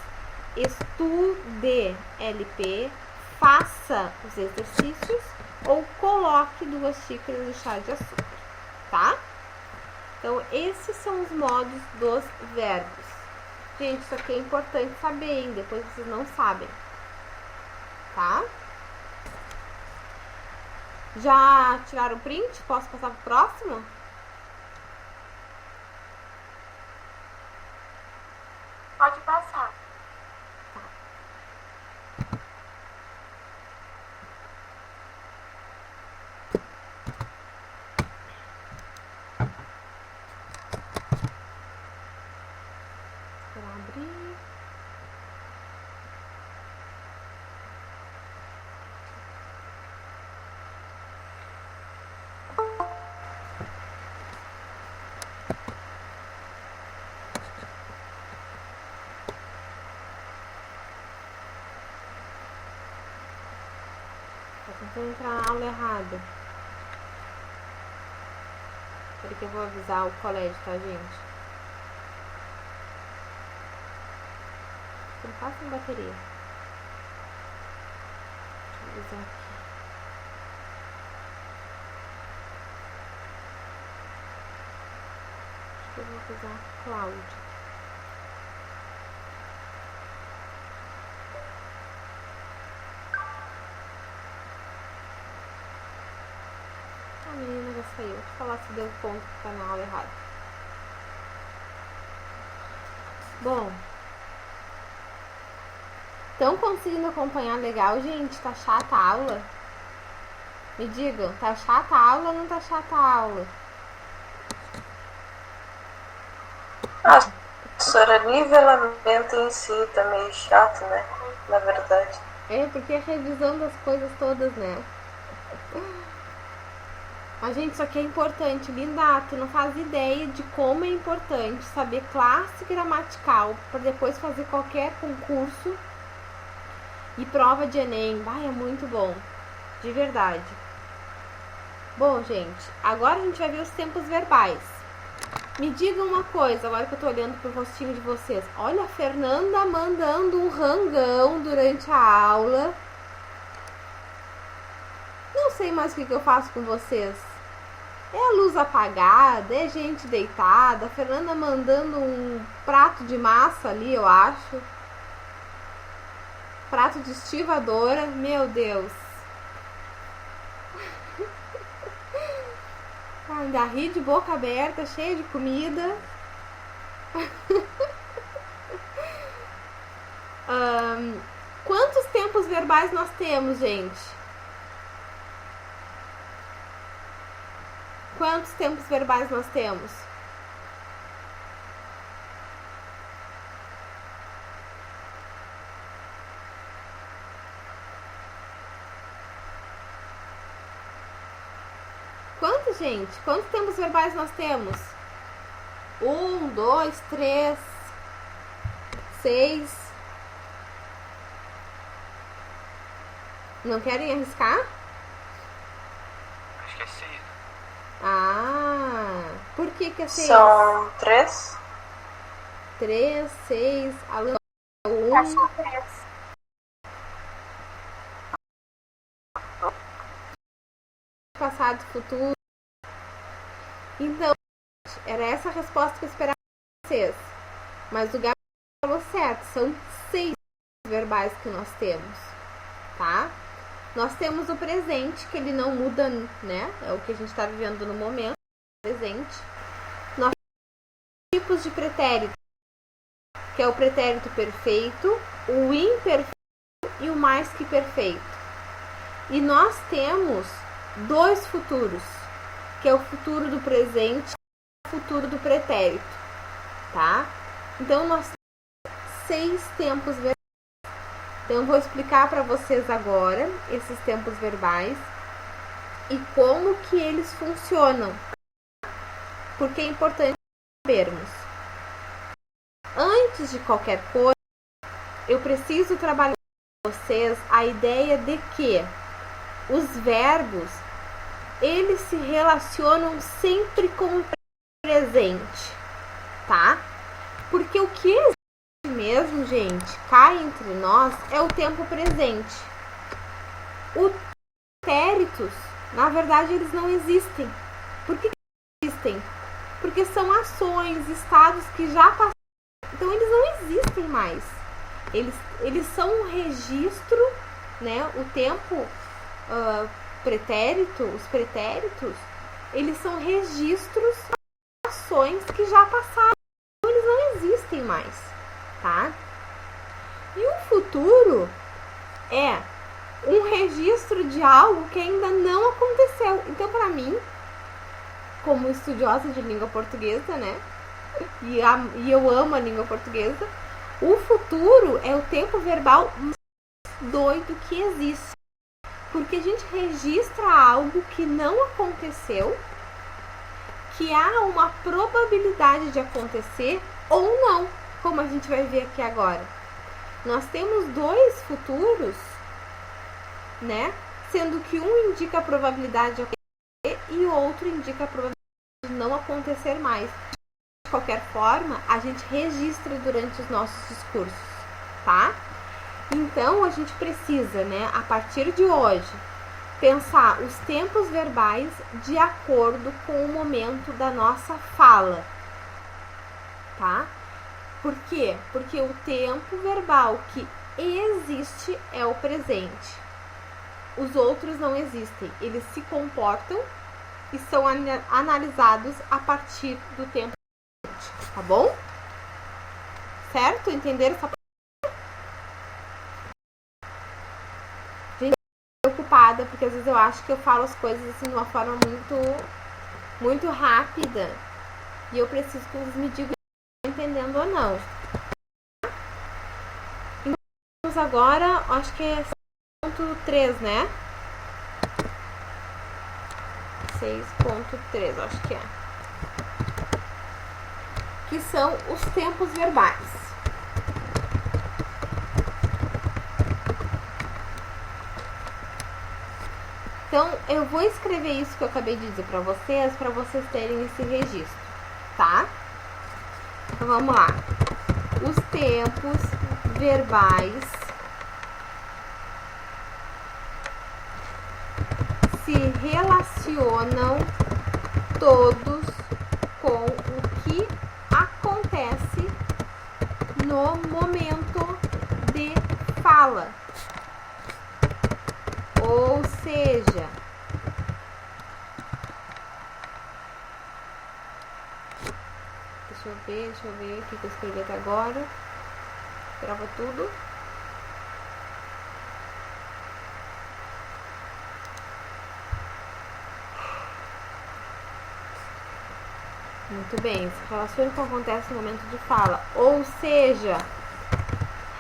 Estude, LP, faça os exercícios ou coloque 2 xícaras de chá de açúcar, tá? Então, esses são os modos dos verbos. Gente, isso aqui é importante saber, hein? Depois vocês não sabem, tá? Já tiraram o print? Posso passar pro próximo? Pode passar. Para abrir. Tô tentando entrar na aula errada. Espera que eu vou avisar o colégio, tá, gente? Não passa em bateria. Deixa eu avisar aqui. Acho que eu vou avisar a Cláudia. A menina já saiu. Deixa eu falar se deu ponto que tá na aula errada. Bom. Estão conseguindo acompanhar legal, gente? Tá chata a aula? Me digam, tá chata a aula ou não tá chata a aula? Professora, nivelamento em si tá meio chato, né? Na verdade. É, porque é revisão das coisas todas, né? Mas, gente, isso aqui é importante. Linda, tu não faz ideia de como é importante saber classe gramatical para depois fazer qualquer concurso e prova de Enem. Vai, é muito bom. De verdade. Bom, gente, agora a gente vai ver os tempos verbais. Me digam uma coisa, agora que eu tô olhando pro rostinho de vocês. Olha a Fernanda mandando um rangão durante a aula. Não sei mais o que eu faço com vocês. É a luz apagada, é gente deitada. A Fernanda mandando um prato de massa ali, eu acho. Prato de estivadora, meu Deus. Ainda ri de boca aberta, cheia de comida. Quantos tempos verbais nós temos, gente? Quantos tempos verbais nós temos? Quantos, gente? Quantos tempos verbais nós temos? 1, 2, 3, 6. Não querem arriscar? Acho que é 6. Ah, por que é 6? São 3? 3, 6, Alan, Acho 1. que 3. Passado, futuro. Então, era essa a resposta que eu esperava de vocês. Mas o Gabriel falou certo. São 6 verbais que nós temos, tá? Nós temos o presente, que ele não muda, né? É o que a gente está vivendo no momento, presente. Nós temos tipos de pretérito, que é o pretérito perfeito, o imperfeito e o mais que perfeito. E nós temos 2 futuros, que é o futuro do presente e o futuro do pretérito, tá? Então, nós temos 6 tempos verbais. Então, eu vou explicar para vocês agora esses tempos verbais e como que eles funcionam, porque é importante sabermos. Antes de qualquer coisa, eu preciso trabalhar com vocês a ideia de que os verbos, eles se relacionam sempre com o presente, tá? Porque o que existe mesmo, gente, cá entre nós, é o tempo presente. Os pretéritos, na verdade, eles não existem. Por que existem? Porque são ações, estados que já passaram. Então, eles não existem mais. Eles são um registro, né? O tempo pretérito, os pretéritos, eles são registros de ações que já passaram. Então, eles não existem mais, tá? E o futuro é um registro de algo que ainda não aconteceu. Então, para mim, como estudiosa de língua portuguesa, né? E eu amo a língua portuguesa, o futuro é o tempo verbal mais doido que existe. Porque a gente registra algo que não aconteceu, que há uma probabilidade de acontecer ou não, como a gente vai ver aqui agora. Nós temos 2 futuros, né? Sendo que um indica a probabilidade de acontecer e o outro indica a probabilidade de não acontecer mais. De qualquer forma, a gente registra durante os nossos discursos, tá? Então, a gente precisa, né, a partir de hoje, pensar os tempos verbais de acordo com o momento da nossa fala, tá? Por quê? Porque o tempo verbal que existe é o presente. Os outros não existem. Eles se comportam e são analisados a partir do tempo presente, tá bom? Certo? Entenderam essa parte? Gente, eu tô preocupada porque às vezes eu acho que eu falo as coisas assim de uma forma muito rápida e eu preciso que vocês me digam se estão entendendo ou não. Então, agora, acho que é 6.3, né? 6.3, acho que é. Que são os tempos verbais. Então, eu vou escrever isso que eu acabei de dizer para vocês terem esse registro, tá? Então, vamos lá. Os tempos verbais se relacionam todos com o que acontece no momento de fala. Ou seja, deixa eu ver o que eu escrevi até agora. Grava tudo. Muito bem, se relaciona com o que acontece no momento de fala. Ou seja,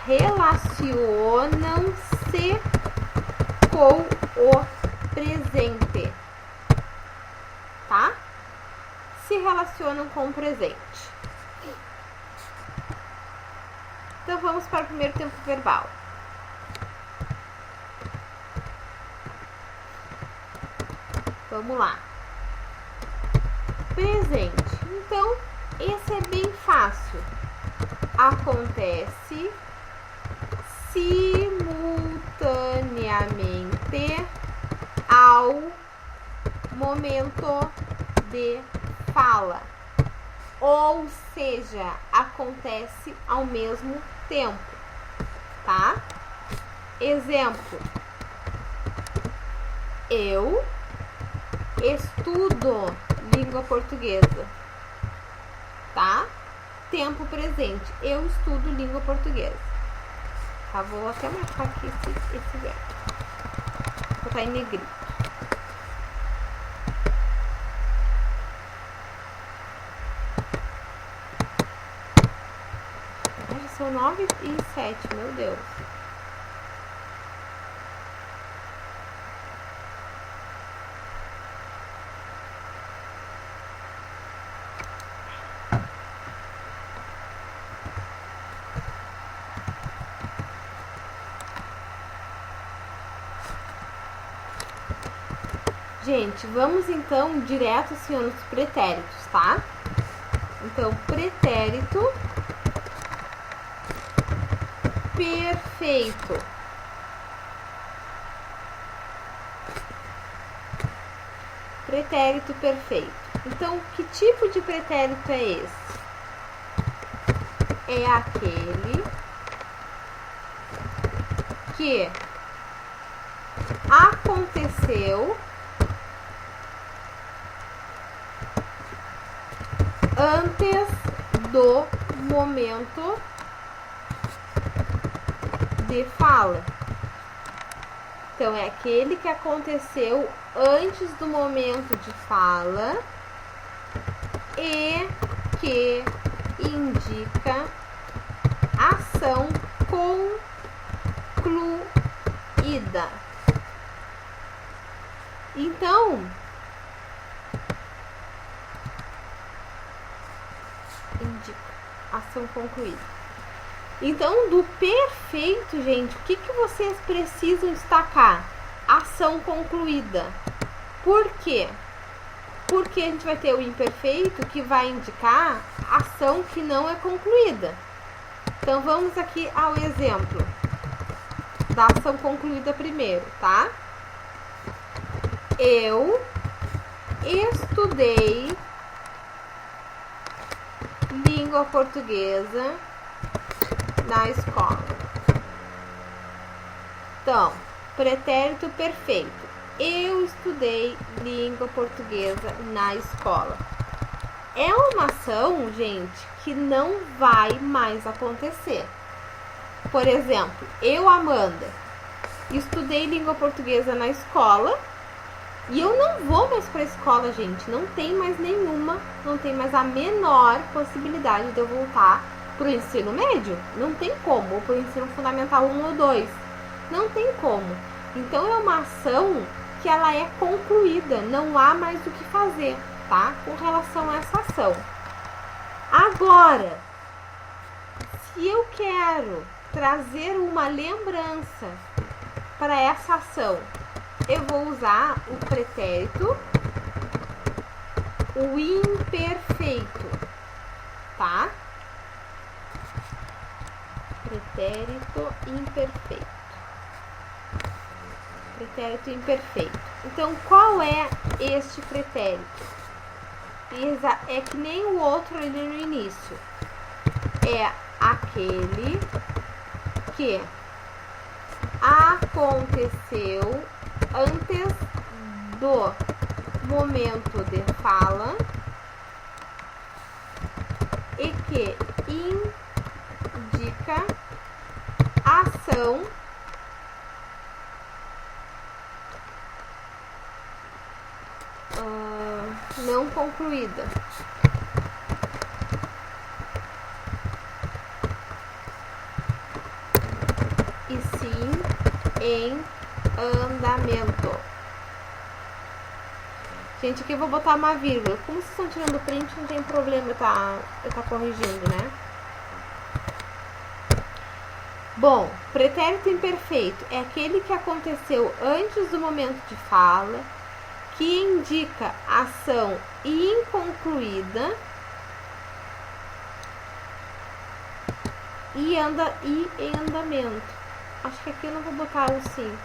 relacionam-se com o presente, tá? Se relacionam com o presente. Então vamos para o primeiro tempo verbal. Vamos lá. Presente. Então, esse é bem fácil. Acontece simultaneamente ao momento de fala. Ou seja, acontece ao mesmo tempo, tá? Exemplo. Eu estudo língua portuguesa, tá? Tempo presente. Eu estudo língua portuguesa. Tá? Vou até marcar aqui esse verbo. Vou botar em negrito. São 9 e 7, meu Deus. Gente, vamos então direto assim nos pretéritos, tá? Então, pretérito perfeito. Pretérito perfeito. Então, que tipo de pretérito é esse? É aquele que aconteceu antes do momento de fala. Então, é aquele que aconteceu antes do momento de fala e que indica ação concluída. Então, indica ação concluída. Então, do perfeito, gente, o que vocês precisam destacar? Ação concluída. Por quê? Porque a gente vai ter o imperfeito que vai indicar ação que não é concluída. Então, vamos aqui ao exemplo da ação concluída primeiro, tá? Eu estudei língua portuguesa na escola. Então, pretérito perfeito. Eu estudei língua portuguesa na escola. É uma ação, gente, que não vai mais acontecer. Por exemplo, eu, Amanda, estudei língua portuguesa na escola e eu não vou mais para a escola, gente. Não tem mais nenhuma, não tem mais a menor possibilidade de eu voltar para o ensino médio. Não tem como. Ou para o ensino fundamental 1 ou 2. Não tem como. Então, é uma ação que ela é concluída. Não há mais o que fazer, tá? Com relação a essa ação. Agora, se eu quero trazer uma lembrança para essa ação, eu vou usar o pretérito, o imperfeito, tá? Pretérito imperfeito. Pretérito imperfeito. Então, qual é este pretérito? É que nem o outro ali no início. É aquele que aconteceu antes do momento de fala e que indica ação não concluída. E sim em andamento. Gente, aqui eu vou botar uma vírgula. Como vocês estão tirando print, não tem problema eu tá corrigindo, né? Bom, pretérito imperfeito é aquele que aconteceu antes do momento de fala, que indica ação inconcluída e em andamento. Acho que aqui eu não vou botar o sim,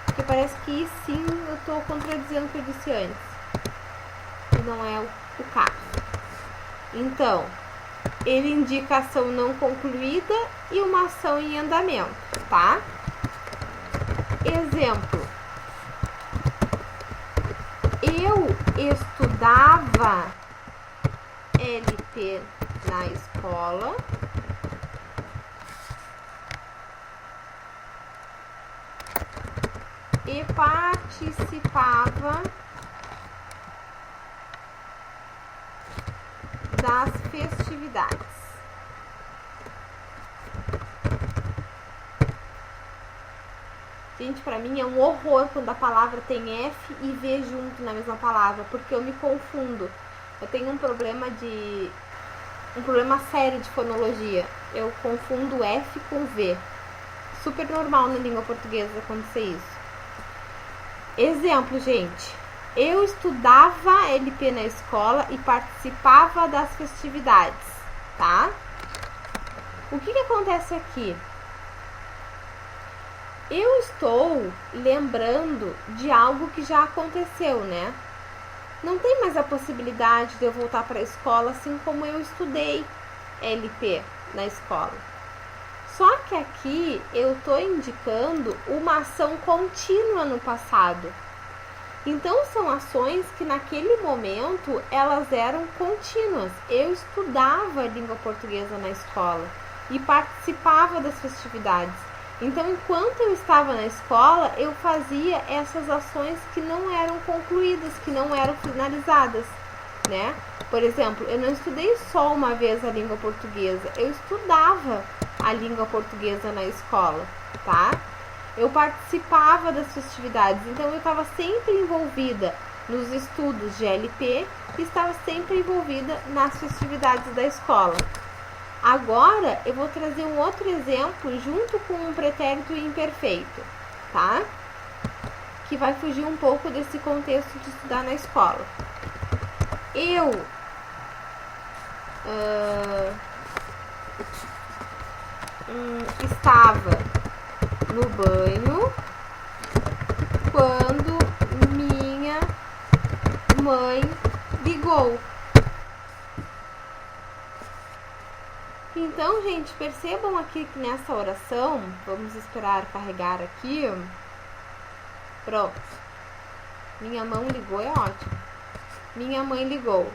porque parece que sim eu estou contradizendo o que eu disse antes, e não é o caso. Então, ele indica ação não concluída e uma ação em andamento, tá? Exemplo: eu estudava LP na escola e participava das festividades. Gente, pra mim é um horror quando a palavra tem F e V junto na mesma palavra, porque eu me confundo. Eu tenho um problema sério de fonologia. Eu confundo F com V. Super normal na língua portuguesa acontecer isso. Exemplo, gente. Eu estudava LP na escola e participava das festividades, tá? O que acontece aqui? Eu estou lembrando de algo que já aconteceu, né? Não tem mais a possibilidade de eu voltar para a escola assim como eu estudei LP na escola. Só que aqui eu estou indicando uma ação contínua no passado. Então, são ações que naquele momento elas eram contínuas. Eu estudava língua portuguesa na escola e participava das festividades. Então, enquanto eu estava na escola, eu fazia essas ações que não eram concluídas, que não eram finalizadas, né? Por exemplo, eu não estudei só uma vez a língua portuguesa, eu estudava a língua portuguesa na escola, tá? Eu participava das festividades, então eu estava sempre envolvida nos estudos de LP e estava sempre envolvida nas festividades da escola. Agora eu vou trazer um outro exemplo junto com um pretérito imperfeito, tá? Que vai fugir um pouco desse contexto de estudar na escola. Eu estava no banho quando minha mãe ligou. Então, gente, percebam aqui que nessa oração, vamos esperar carregar aqui. Pronto. Minha mãe ligou, é ótimo. Minha mãe ligou.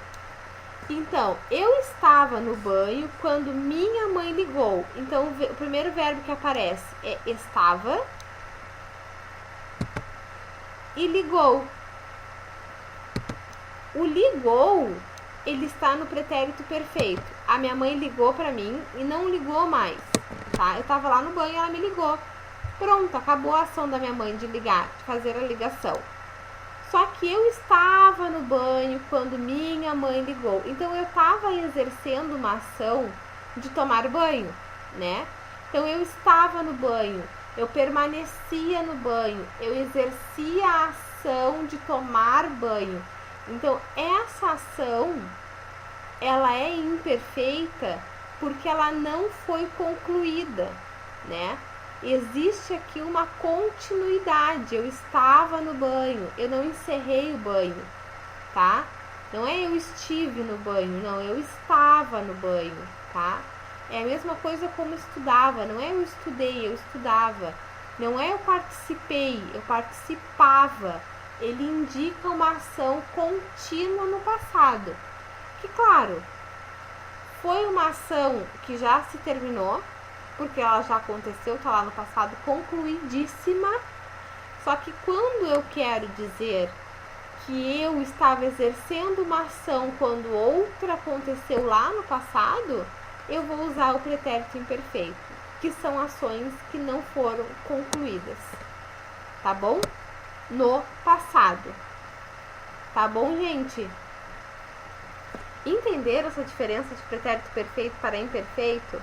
Então, eu estava no banho quando minha mãe ligou. Então, o primeiro verbo que aparece é estava e ligou. O ligou, ele está no pretérito perfeito. A minha mãe ligou pra mim e não ligou mais, tá? Eu tava lá no banho e ela me ligou. Pronto, acabou a ação da minha mãe de ligar, de fazer a ligação. Só que eu estava no banho quando minha mãe ligou. Então, eu estava exercendo uma ação de tomar banho, né? Então, eu estava no banho, eu permanecia no banho, eu exercia a ação de tomar banho. Então, essa ação, ela é imperfeita porque ela não foi concluída, né? Existe aqui uma continuidade. Eu estava no banho, eu não encerrei o banho, tá? Não é eu estive no banho, não, eu estava no banho, tá? É a mesma coisa como estudava, não é eu estudei, eu estudava. Não é eu participei, eu participava. Ele indica uma ação contínua no passado. Que, claro, foi uma ação que já se terminou, porque ela já aconteceu, tá lá no passado, concluidíssima. Só que quando eu quero dizer que eu estava exercendo uma ação quando outra aconteceu lá no passado, eu vou usar o pretérito imperfeito, que são ações que não foram concluídas, tá bom? No passado. Tá bom, gente? Entenderam essa diferença de pretérito perfeito para imperfeito?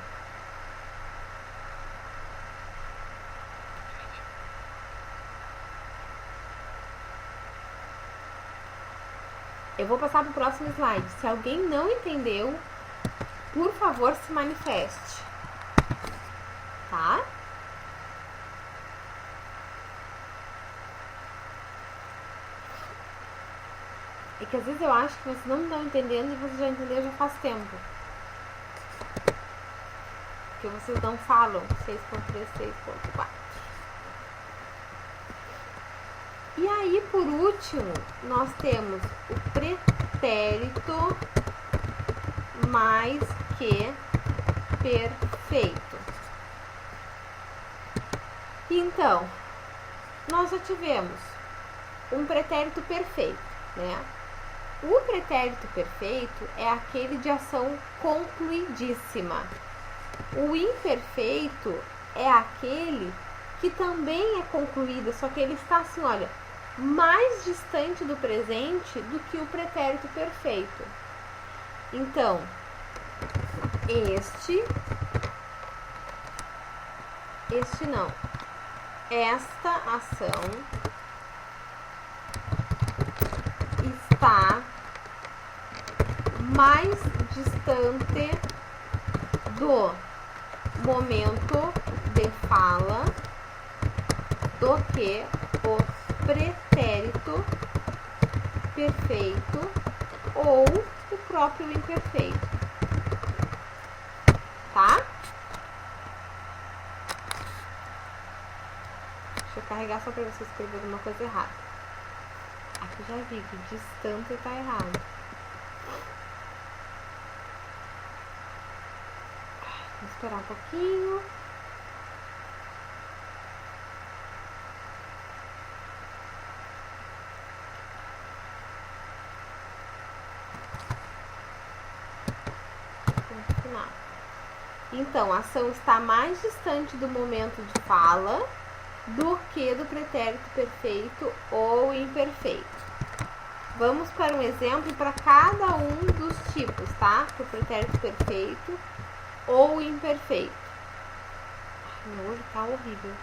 Eu vou passar para o próximo slide. Se alguém não entendeu, por favor, se manifeste. Tá? É que às vezes eu acho que vocês não estão entendendo e vocês já entenderam já faz tempo. Porque vocês não falam 6.3, 6.4. E aí, por último, nós temos o pretérito mais que perfeito. Então, nós já tivemos um pretérito perfeito, né? O pretérito perfeito é aquele de ação concluidíssima. O imperfeito é aquele que também é concluída, só que ele está assim, olha, mais distante do presente do que o pretérito perfeito. Então, esta ação está mais distante do momento de fala do que o pretérito perfeito ou o próprio imperfeito, tá? Deixa eu carregar só para você escrever alguma coisa errada. Aqui já vi que distante tá errado. Vou esperar um pouquinho. Final. Então, a ação está mais distante do momento de fala do que do pretérito perfeito ou imperfeito. Vamos para um exemplo para cada um dos tipos, tá? Para o pretérito perfeito ou imperfeito. Meu olho tá horrível.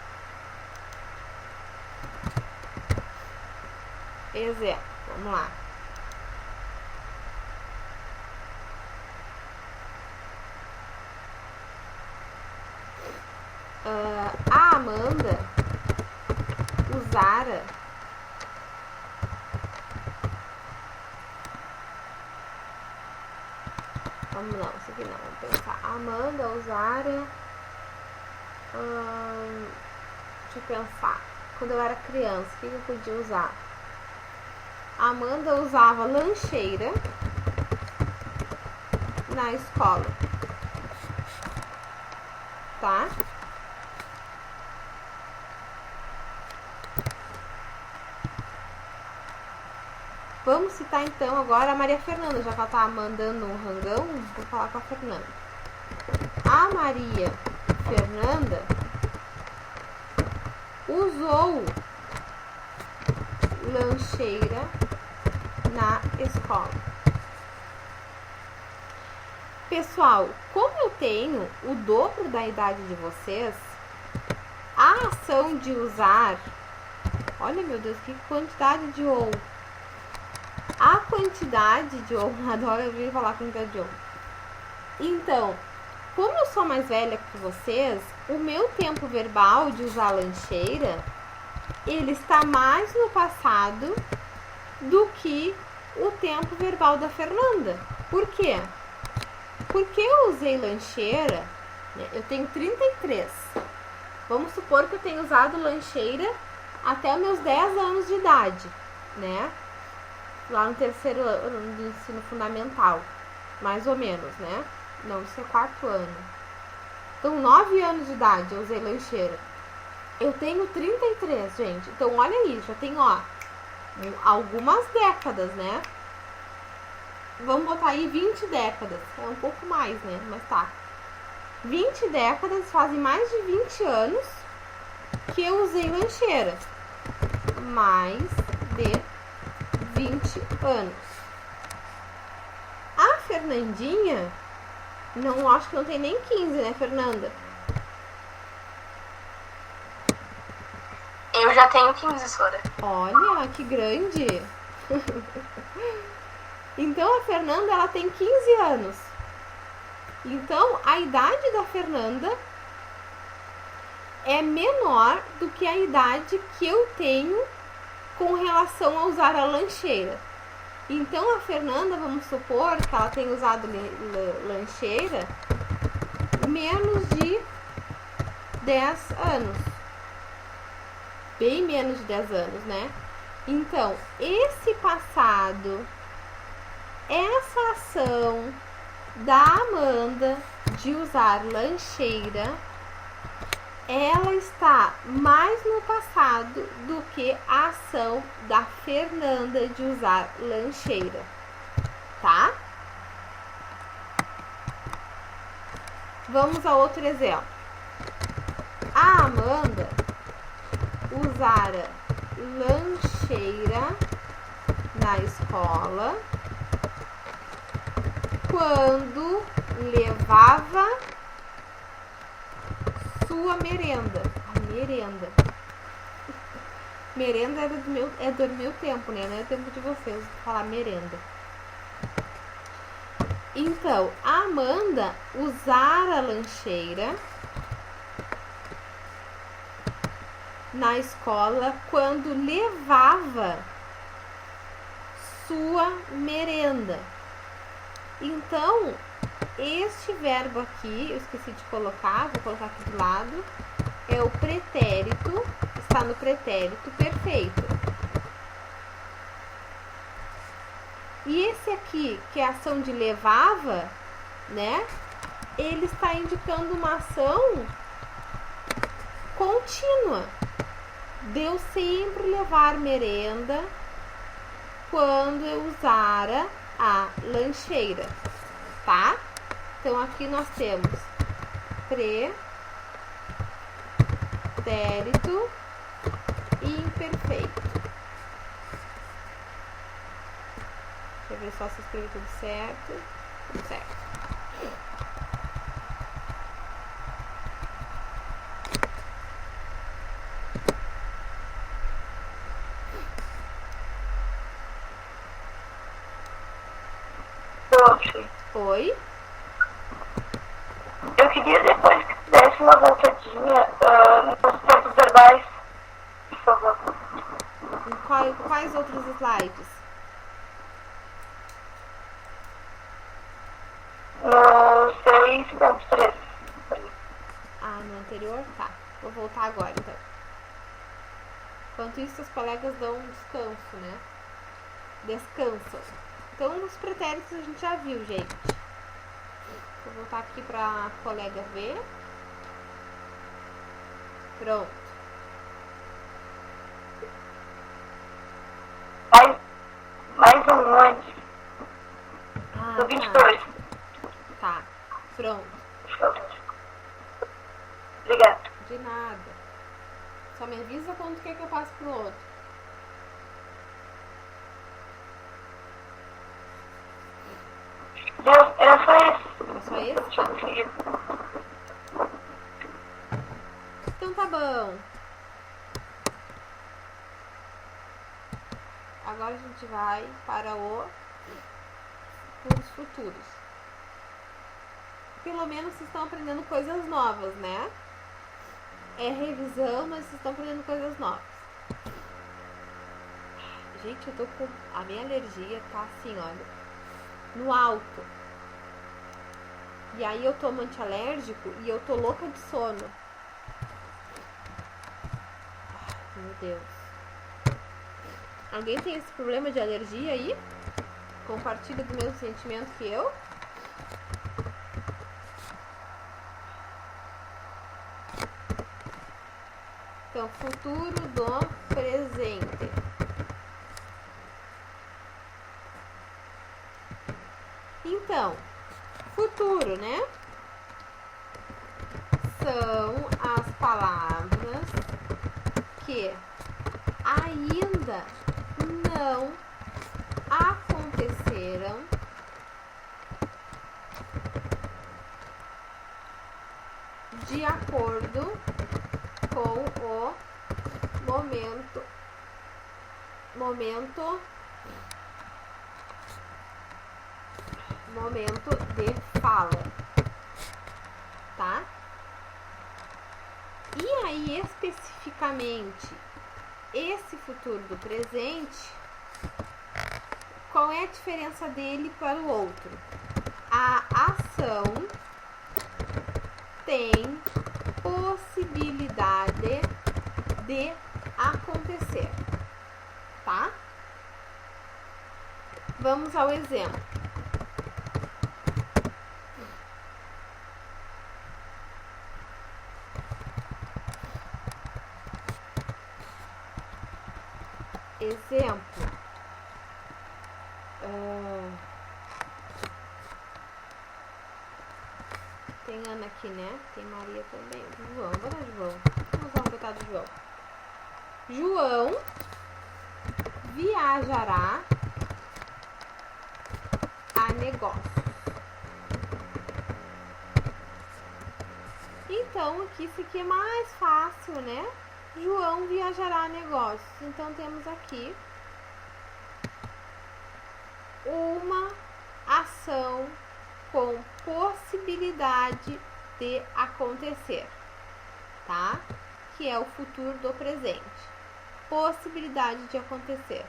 Exemplo, vamos lá. A Amanda usara vamos não, isso aqui não, vamos pensar. A Amanda usara deixa eu pensar. Quando eu era criança, o que eu podia usar? A Amanda usava lancheira na escola, tá? Vamos citar então agora a Maria Fernanda, já que ela tá mandando um rangão, vou falar com a Fernanda. A Maria Fernanda usou lancheira na escola. Pessoal, como eu tenho o dobro da idade de vocês, a ação de usar, olha meu Deus, que quantidade de ou. A quantidade de ou, adoro ouvir falar quantidade de ou. Então, como eu sou mais velha que vocês, o meu tempo verbal de usar lancheira, ele está mais no passado do que o tempo verbal da Fernanda. Por quê? Porque eu usei lancheira, né? Eu tenho 33. Vamos supor que eu tenho usado lancheira até os meus 10 anos de idade, né? Lá no terceiro ano do ensino fundamental, mais ou menos, né? Não, isso é 4 anos. Então, 9 anos de idade eu usei lancheira. Eu tenho 33, gente. Então, olha isso, já tenho, ó, algumas décadas, né? Vamos botar aí 20 décadas. É um pouco mais, né? Mas tá. 20 décadas, fazem mais de 20 anos que eu usei lancheira. Mais de 20 anos. A Fernandinha, não acho que não tem nem 15, né, Fernanda? Eu já tenho 15, Sora. Olha, que grande. Então a Fernanda, ela tem 15 anos. Então a idade da Fernanda é menor do que a idade que eu tenho com relação a usar a lancheira. Então a Fernanda, vamos supor que ela tenha usado lancheira menos de 10 anos. Bem menos de 10 anos, né? Então, esse passado, essa ação da Amanda de usar lancheira, ela está mais no passado do que a ação da Fernanda de usar lancheira, tá? Vamos a outro exemplo. A Amanda usara lancheira na escola quando levava sua merenda. A merenda. Merenda é do meu tempo, né? Não é o tempo de vocês falar merenda. Então, a Amanda usara a lancheira na escola quando levava sua merenda. Então, este verbo aqui, eu esqueci de colocar, vou colocar aqui do lado, é o pretérito, está no pretérito perfeito. E esse aqui, que é a ação de levava, né? Ele está indicando uma ação contínua. De eu sempre levar merenda quando eu usara a lancheira, tá? Então aqui nós temos pretérito imperfeito. Deixa eu ver só se escrevi tudo certo. Tudo certo. Oi? Eu queria depois que tu desse uma voltadinha nos tempos verbais, por favor. Quais outros slides? No 6.3. Ah, no anterior? Tá. Vou voltar agora, então. Enquanto isso, os colegas dão um descanso, né? Descansam. Então, os pretéritos a gente já viu, gente. Vou voltar aqui para a colega ver. Pronto. Mais um antes. Do 22. Tá. Pronto. Obrigada. De nada. Só me avisa quando quer que eu passe pro outro. Era só esse. Era só esse? Então tá bom. Agora a gente vai para os futuros. Pelo menos vocês estão aprendendo coisas novas, né? É revisão, mas vocês estão aprendendo coisas novas. Gente, eu tô com... A minha alergia tá assim, olha, no alto. E aí eu tomo antialérgico e eu tô louca de sono. Meu Deus. Alguém tem esse problema de alergia aí? Compartilha do mesmo sentimento que eu? Então, futuro do presente. Então, futuro, né? São as palavras que ainda não aconteceram de acordo com o momento momento de fala, tá? E aí, especificamente, esse futuro do presente, qual é a diferença dele para o outro? A ação tem possibilidade de acontecer, tá? Vamos ao exemplo. Exemplo. Tem Ana aqui, né? Tem Maria também. João, vou dar João. Vamos usar um coitado do João. João viajará a negócio. Então, aqui isso aqui é mais fácil, né? João viajará a negócios. Então, temos aqui uma ação com possibilidade de acontecer, tá? Que é o futuro do presente. Possibilidade de acontecer.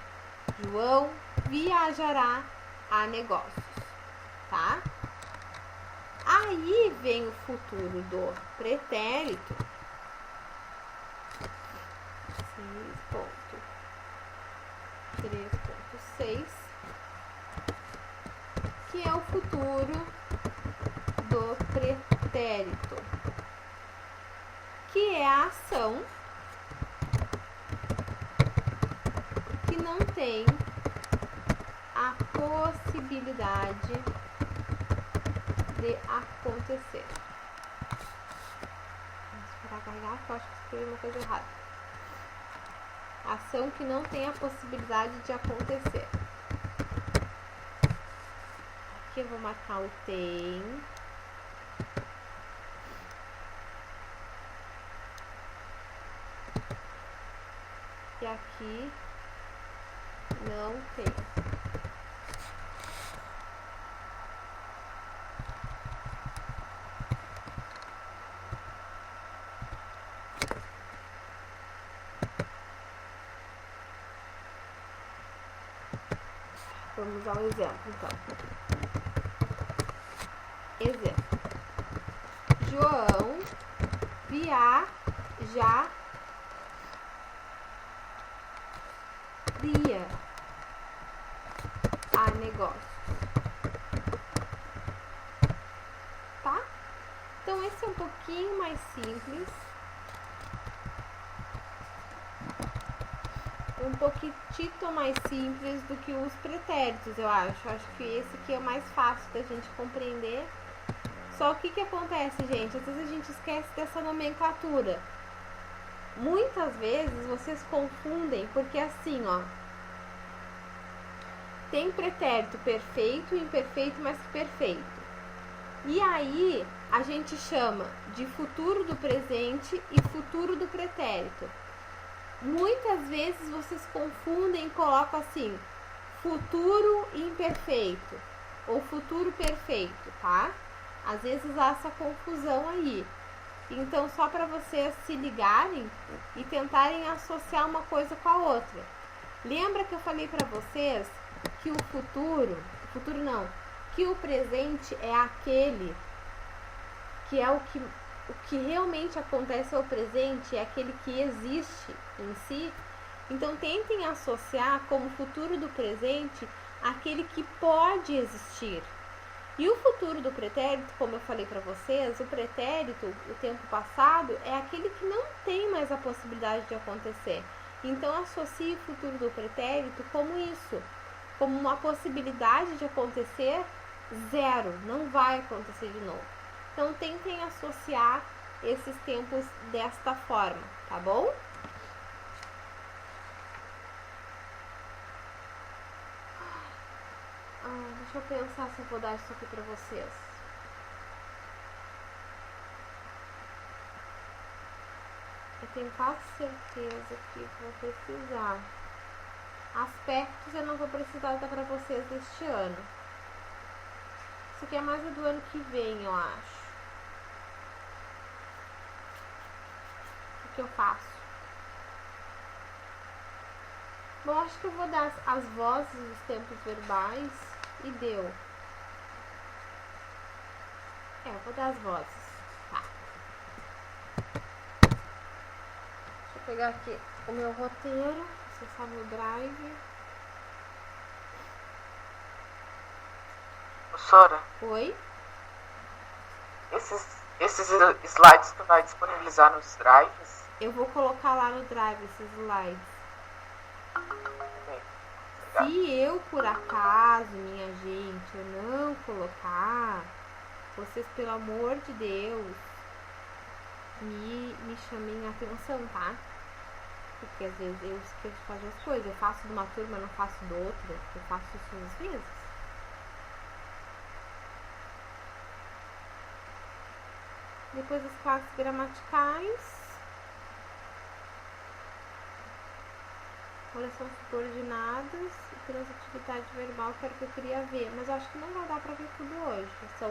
João viajará a negócios, tá? Aí vem o futuro do pretérito. 6.3.6, que é o futuro do pretérito, que é a ação que não tem a possibilidade de acontecer. Vamos esperar carregar, que eu acho que escrevi uma coisa errada. Ação que não tem a possibilidade de acontecer. Aqui eu vou marcar o tem. E aqui não tem. Vamos ao exemplo, então. Exemplo. João viajaria a negócio. Tá? Então, esse é um pouquinho mais simples. Um pouquinho mais simples do que os pretéritos, eu acho. Acho que esse aqui é o mais fácil da gente compreender. Só o que acontece, gente? Às vezes a gente esquece dessa nomenclatura. Muitas vezes vocês confundem, porque assim, ó, tem pretérito perfeito, imperfeito, mais que perfeito. E aí a gente chama de futuro do presente e futuro do pretérito. Muitas vezes vocês confundem e colocam assim, futuro imperfeito ou futuro perfeito, tá? Às vezes há essa confusão aí. Então, só para vocês se ligarem e tentarem associar uma coisa com a outra. Lembra que eu falei para vocês que que o presente é aquele que é o que realmente acontece ao presente, é aquele que existe em si. Então, tentem associar como futuro do presente aquele que pode existir. E o futuro do pretérito, como eu falei para vocês, o pretérito, o tempo passado, é aquele que não tem mais a possibilidade de acontecer. Então, associe o futuro do pretérito como isso, como uma possibilidade de acontecer zero, não vai acontecer de novo. Então, tentem associar esses tempos desta forma, tá bom? Deixa eu pensar se eu vou dar isso aqui pra vocês. Eu tenho quase certeza que vou precisar. Aspectos eu não vou precisar dar pra vocês este ano. Isso aqui é mais do ano que vem, eu acho. O que eu faço? Bom, acho que eu vou dar as vozes dos tempos verbais e deu. Eu vou dar as vozes. Tá. Deixa eu pegar aqui o meu roteiro, acessar meu drive. Professora, Oi? esses slides tu vai disponibilizar nos drives? Eu vou colocar lá no drive esses slides. Bem, obrigado. Se eu, por acaso, minha gente, eu não colocar, vocês, pelo amor de Deus, me chamem a atenção, tá? Porque às vezes eu esqueço de fazer as coisas. Eu faço de uma turma, não faço do outro. Eu faço isso às vezes. Depois as classes gramaticais. Orações subordinadas e transitividade verbal, que era o que eu queria ver. Mas eu acho que não vai dar pra ver tudo hoje. São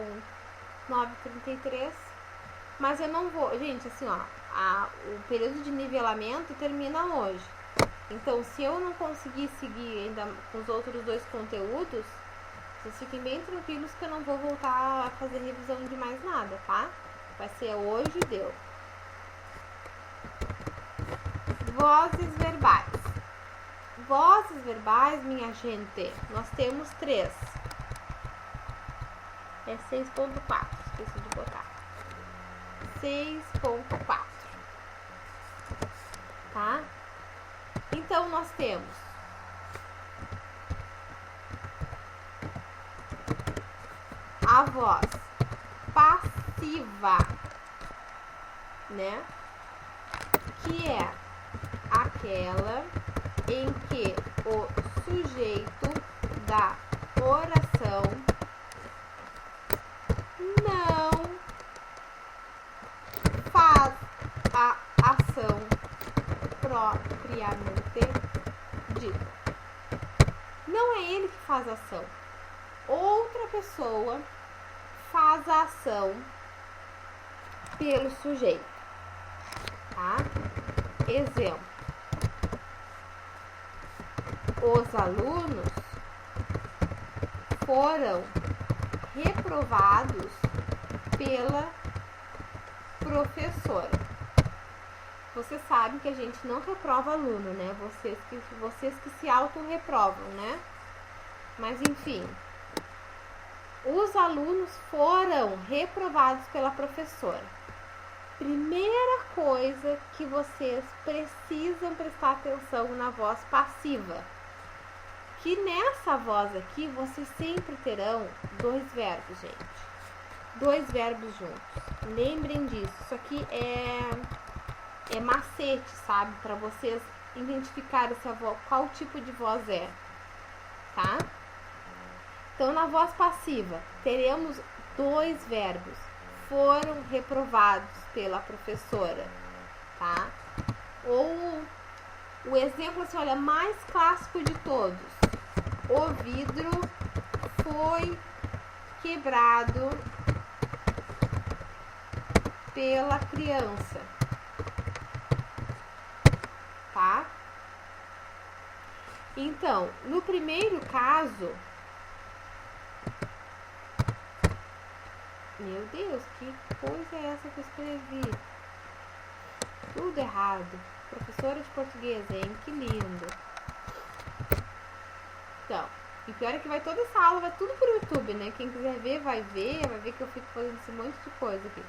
9h33. Mas eu não vou... Gente, assim, ó. O período de nivelamento termina hoje. Então, se eu não conseguir seguir ainda com os outros 2 conteúdos, vocês fiquem bem tranquilos que eu não vou voltar a fazer revisão de mais nada, tá? Vai ser hoje e deu. Vozes verbais. Vozes verbais, minha gente, nós temos 3. É 6.4, esqueci de botar. 6.4. Tá? Então, nós temos a voz passiva, né? Que é aquela em que o sujeito da oração não faz a ação propriamente dita. Não é ele que faz a ação. Outra pessoa faz a ação pelo sujeito, tá? Exemplo. Os alunos foram reprovados pela professora. Você sabe que a gente não reprova aluno, né? Vocês que se auto-reprovam, né? Mas enfim, os alunos foram reprovados pela professora. Primeira coisa que vocês precisam prestar atenção na voz passiva. Que nessa voz aqui, vocês sempre terão 2 verbos, gente. 2 verbos juntos. Lembrem disso. Isso aqui é macete, sabe? Para vocês identificarem qual tipo de voz é. Tá? Então, na voz passiva, teremos 2 verbos. Foram reprovados pela professora. Tá? Ou o exemplo, assim, olha, mais clássico de todos. O vidro foi quebrado pela criança, tá? Então, no primeiro caso, meu Deus, que coisa é essa que eu escrevi? Tudo errado. Professora de português, hein? Que lindo. Então, e pior é que vai toda essa aula, vai tudo pro YouTube, né? Quem quiser ver, vai ver que eu fico fazendo esse monte de coisa aqui.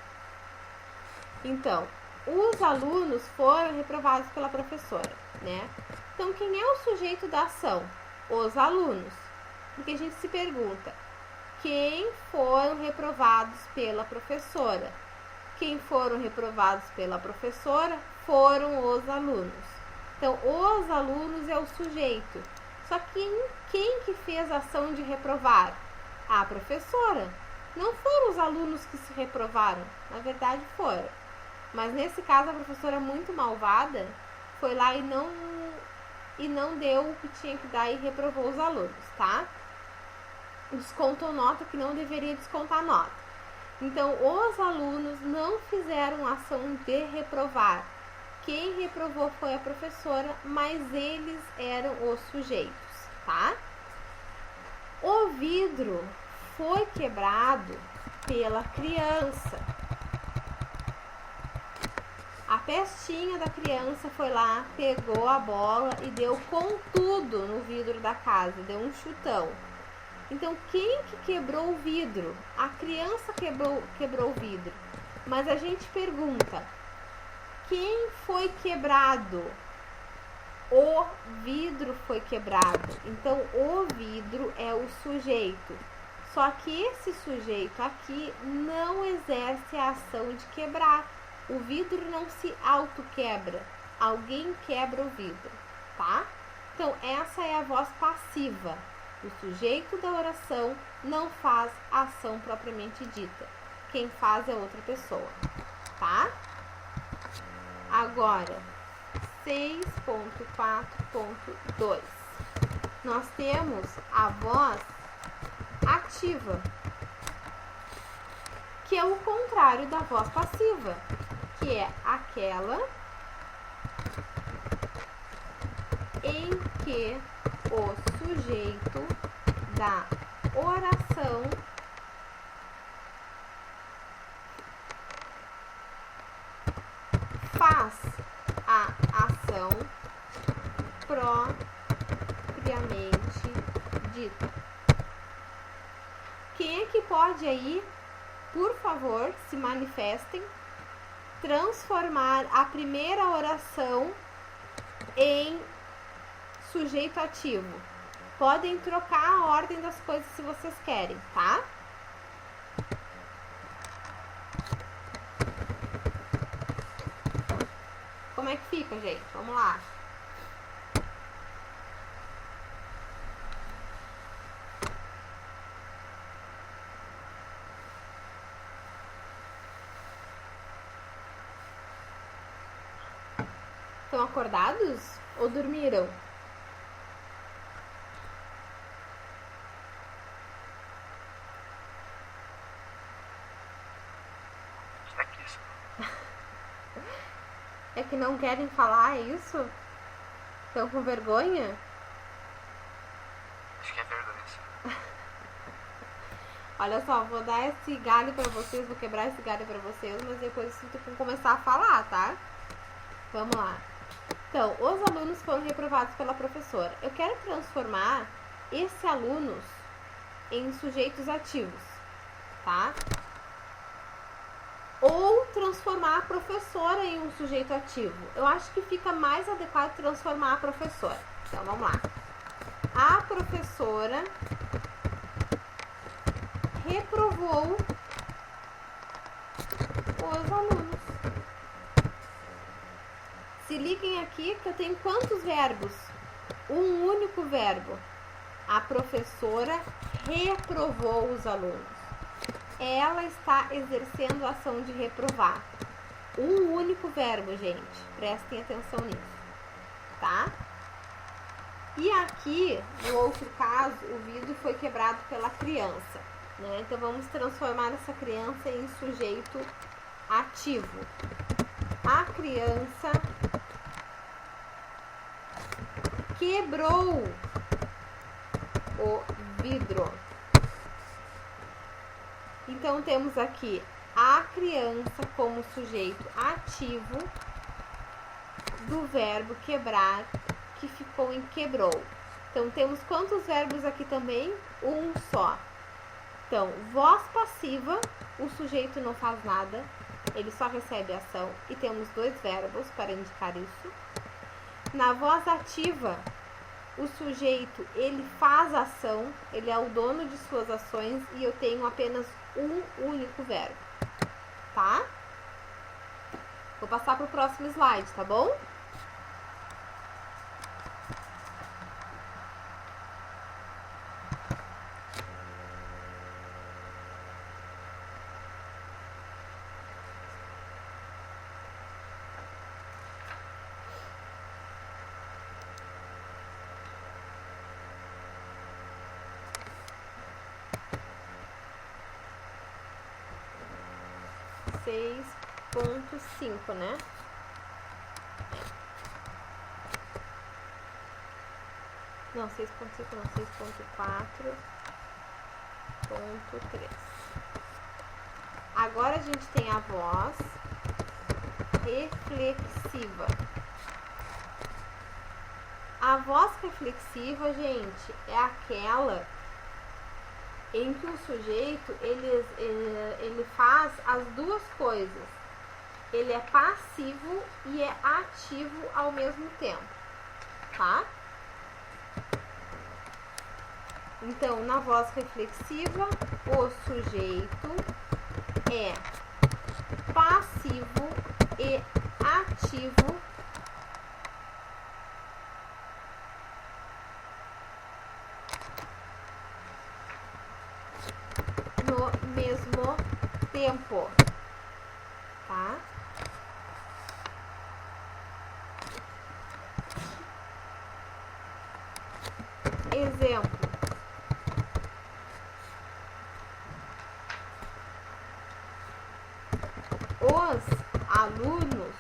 Então, os alunos foram reprovados pela professora, né? Então, quem é o sujeito da ação? Os alunos. Porque a gente se pergunta, quem foram reprovados pela professora? Quem foram reprovados pela professora foram os alunos. Então, os alunos é o sujeito. Só que quem que fez a ação de reprovar? A professora. Não foram os alunos que se reprovaram. Na verdade, foram. Mas nesse caso, a professora muito malvada foi lá e não deu o que tinha que dar e reprovou os alunos, tá? descontou nota que não deveria descontar nota. Então, os alunos não fizeram ação de reprovar. Quem reprovou foi a professora, mas eles eram os sujeitos, tá? O vidro foi quebrado pela criança. A pestinha da criança foi lá, pegou a bola e deu com tudo no vidro da casa, deu um chutão. Então, quem que quebrou o vidro? A criança quebrou o vidro. Mas a gente pergunta, quem foi quebrado? O vidro foi quebrado. Então, o vidro é o sujeito. Só que esse sujeito aqui não exerce a ação de quebrar. O vidro não se auto-quebra. Alguém quebra o vidro, tá? Então, essa é a voz passiva. O sujeito da oração não faz a ação propriamente dita. Quem faz é outra pessoa, tá? Agora, 6.4.2. Nós temos a voz ativa, que é o contrário da voz passiva, que é aquela em que o sujeito da oração faz a ação propriamente dita. Quem é que pode aí, por favor, se manifestem, transformar a primeira oração em sujeito ativo? Podem trocar a ordem das coisas se vocês querem, tá? Como é que fica, gente? Vamos lá. Estão acordados ou dormiram? Está aqui, só. É que não querem falar, é isso? Estão com vergonha? Acho que é vergonha, sim. Olha só, vou dar esse galho pra vocês, vou quebrar esse galho pra vocês, mas depois vocês vão começar a falar, tá? Vamos lá. Então, os alunos foram reprovados pela professora. Eu quero transformar esses alunos em sujeitos ativos, tá? Ou transformar a professora em um sujeito ativo. Eu acho que fica mais adequado transformar a professora. Então, vamos lá. A professora reprovou os alunos. Se liguem aqui que eu tenho quantos verbos? Um único verbo. A professora reprovou os alunos. Ela está exercendo a ação de reprovar. Um único verbo, gente. Prestem atenção nisso, tá? E aqui, no outro caso, o vidro foi quebrado pela criança, né? Então, vamos transformar essa criança em sujeito ativo. A criança quebrou o vidro. Então, temos aqui a criança como sujeito ativo do verbo quebrar, que ficou em quebrou. Então, temos quantos verbos aqui também? Um só. Então, voz passiva, o sujeito não faz nada, ele só recebe ação, e temos dois verbos para indicar isso. Na voz ativa, o sujeito, ele faz ação, ele é o dono de suas ações, e eu tenho apenas um único verbo, tá? Vou passar para o próximo slide, tá bom? 6.5, né? Não, 6.5 não, 6.4.3. Agora a gente tem a voz reflexiva. A voz reflexiva, gente, é aquela em que o sujeito ele faz as duas coisas. Ele é passivo e é ativo ao mesmo tempo, tá? Então, na voz reflexiva, o sujeito é passivo e ativo no mesmo tempo, tá? Exemplo: os alunos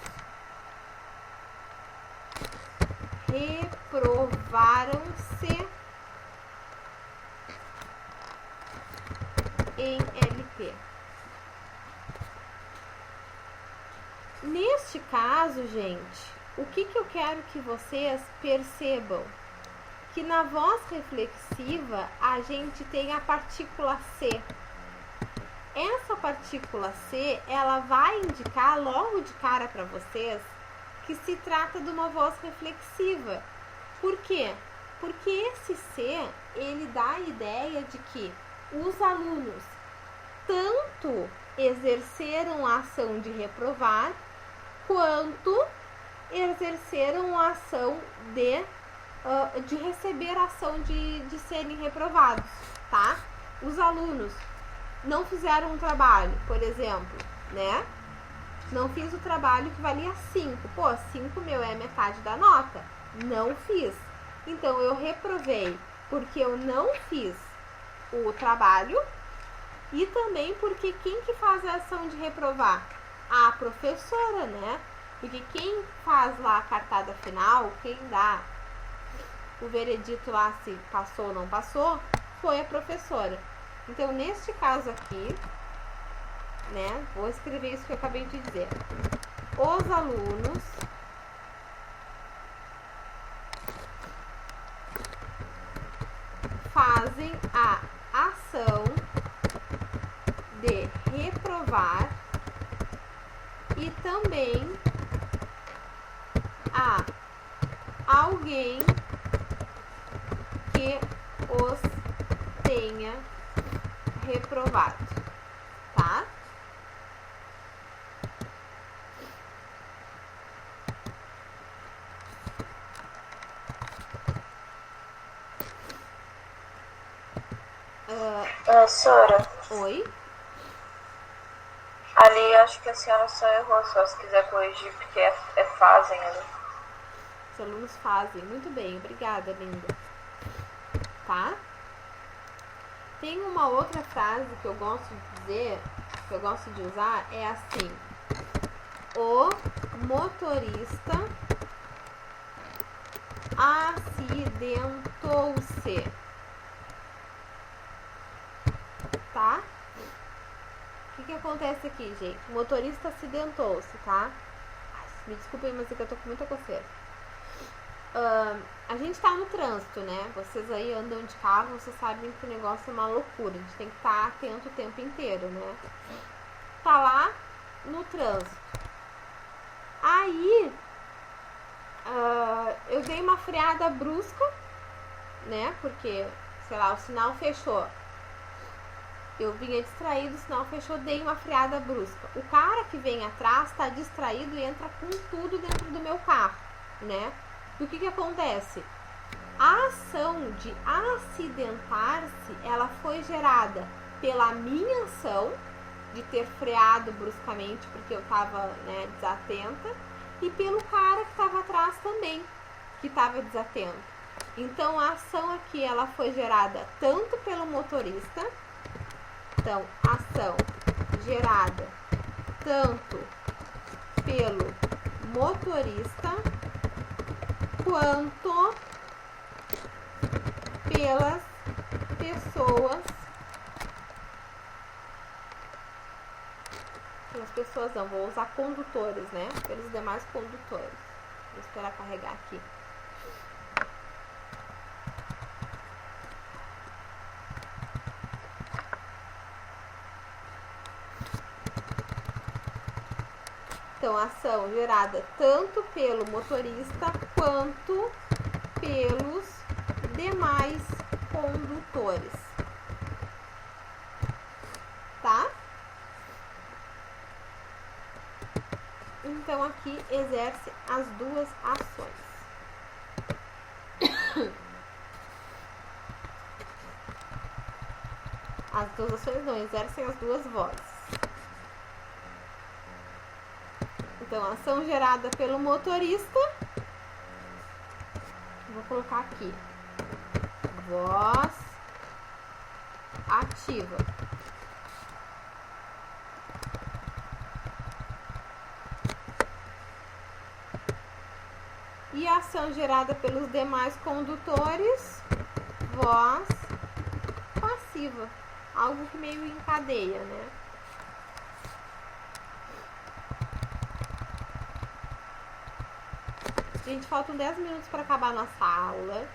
reprovaram-se em LP. Neste caso, gente, o que eu quero que vocês percebam? Que na voz reflexiva a gente tem a partícula C. Essa partícula C, ela vai indicar logo de cara para vocês que se trata de uma voz reflexiva. Por quê? Porque esse C, ele dá a ideia de que os alunos tanto exerceram a ação de reprovar, quanto exerceram a ação de receber a ação de serem reprovados, tá? Os alunos não fizeram um trabalho, por exemplo, né? Não fiz o trabalho que valia 5. Pô, 5, meu, é metade da nota. Não fiz. Então, eu reprovei porque eu não fiz o trabalho e também porque quem que faz a ação de reprovar? A professora, né? Porque quem faz lá a cartada final, quem dá o veredito lá se passou ou não passou, foi a professora. Então, neste caso aqui, né, vou escrever isso que eu acabei de dizer. Os alunos fazem a ação de reprovar e também há alguém que os tenha reprovado, tá? Sora, Oi? ali acho que a senhora só errou, só se quiser corrigir, porque é fazem ali. Os alunos fazem. Muito bem, obrigada, linda. Tá? Tem uma outra frase que eu gosto de dizer, que eu gosto de usar, é assim: o motorista acidentou-se. Tá? O que acontece aqui, gente? O motorista acidentou-se, tá? Ai, me desculpem, mas é que eu tô com muita coceira. A gente tá no trânsito, né? Vocês aí andam de carro, vocês sabem que o negócio é uma loucura. A gente tem que estar atento o tempo inteiro, né? Tá lá no trânsito. Aí, eu dei uma freada brusca, né? Porque, sei lá, o sinal fechou. Eu vinha distraído, o sinal fechou, dei uma freada brusca. O cara que vem atrás tá distraído e entra com tudo dentro do meu carro, né? E o que acontece? A ação de acidentar-se, ela foi gerada pela minha ação de ter freado bruscamente porque eu estava, né, desatenta, e pelo cara que estava atrás também, que estava desatento. Então, a ação aqui, ela foi gerada tanto pelo motorista, então, ação gerada tanto pelo motorista quanto pelas pessoas. Não, vou usar condutores, né? Pelos demais condutores. Vou esperar carregar aqui. Então, ação gerada tanto pelo motorista quanto pelos demais condutores, tá? Então, aqui exerce as duas ações. As duas ações não exercem as duas vozes. Então, a ação gerada pelo motorista, vou colocar aqui, voz ativa. E a ação gerada pelos demais condutores, voz passiva. Algo que meio encadeia, né? Gente, faltam 10 minutos para acabar a nossa aula.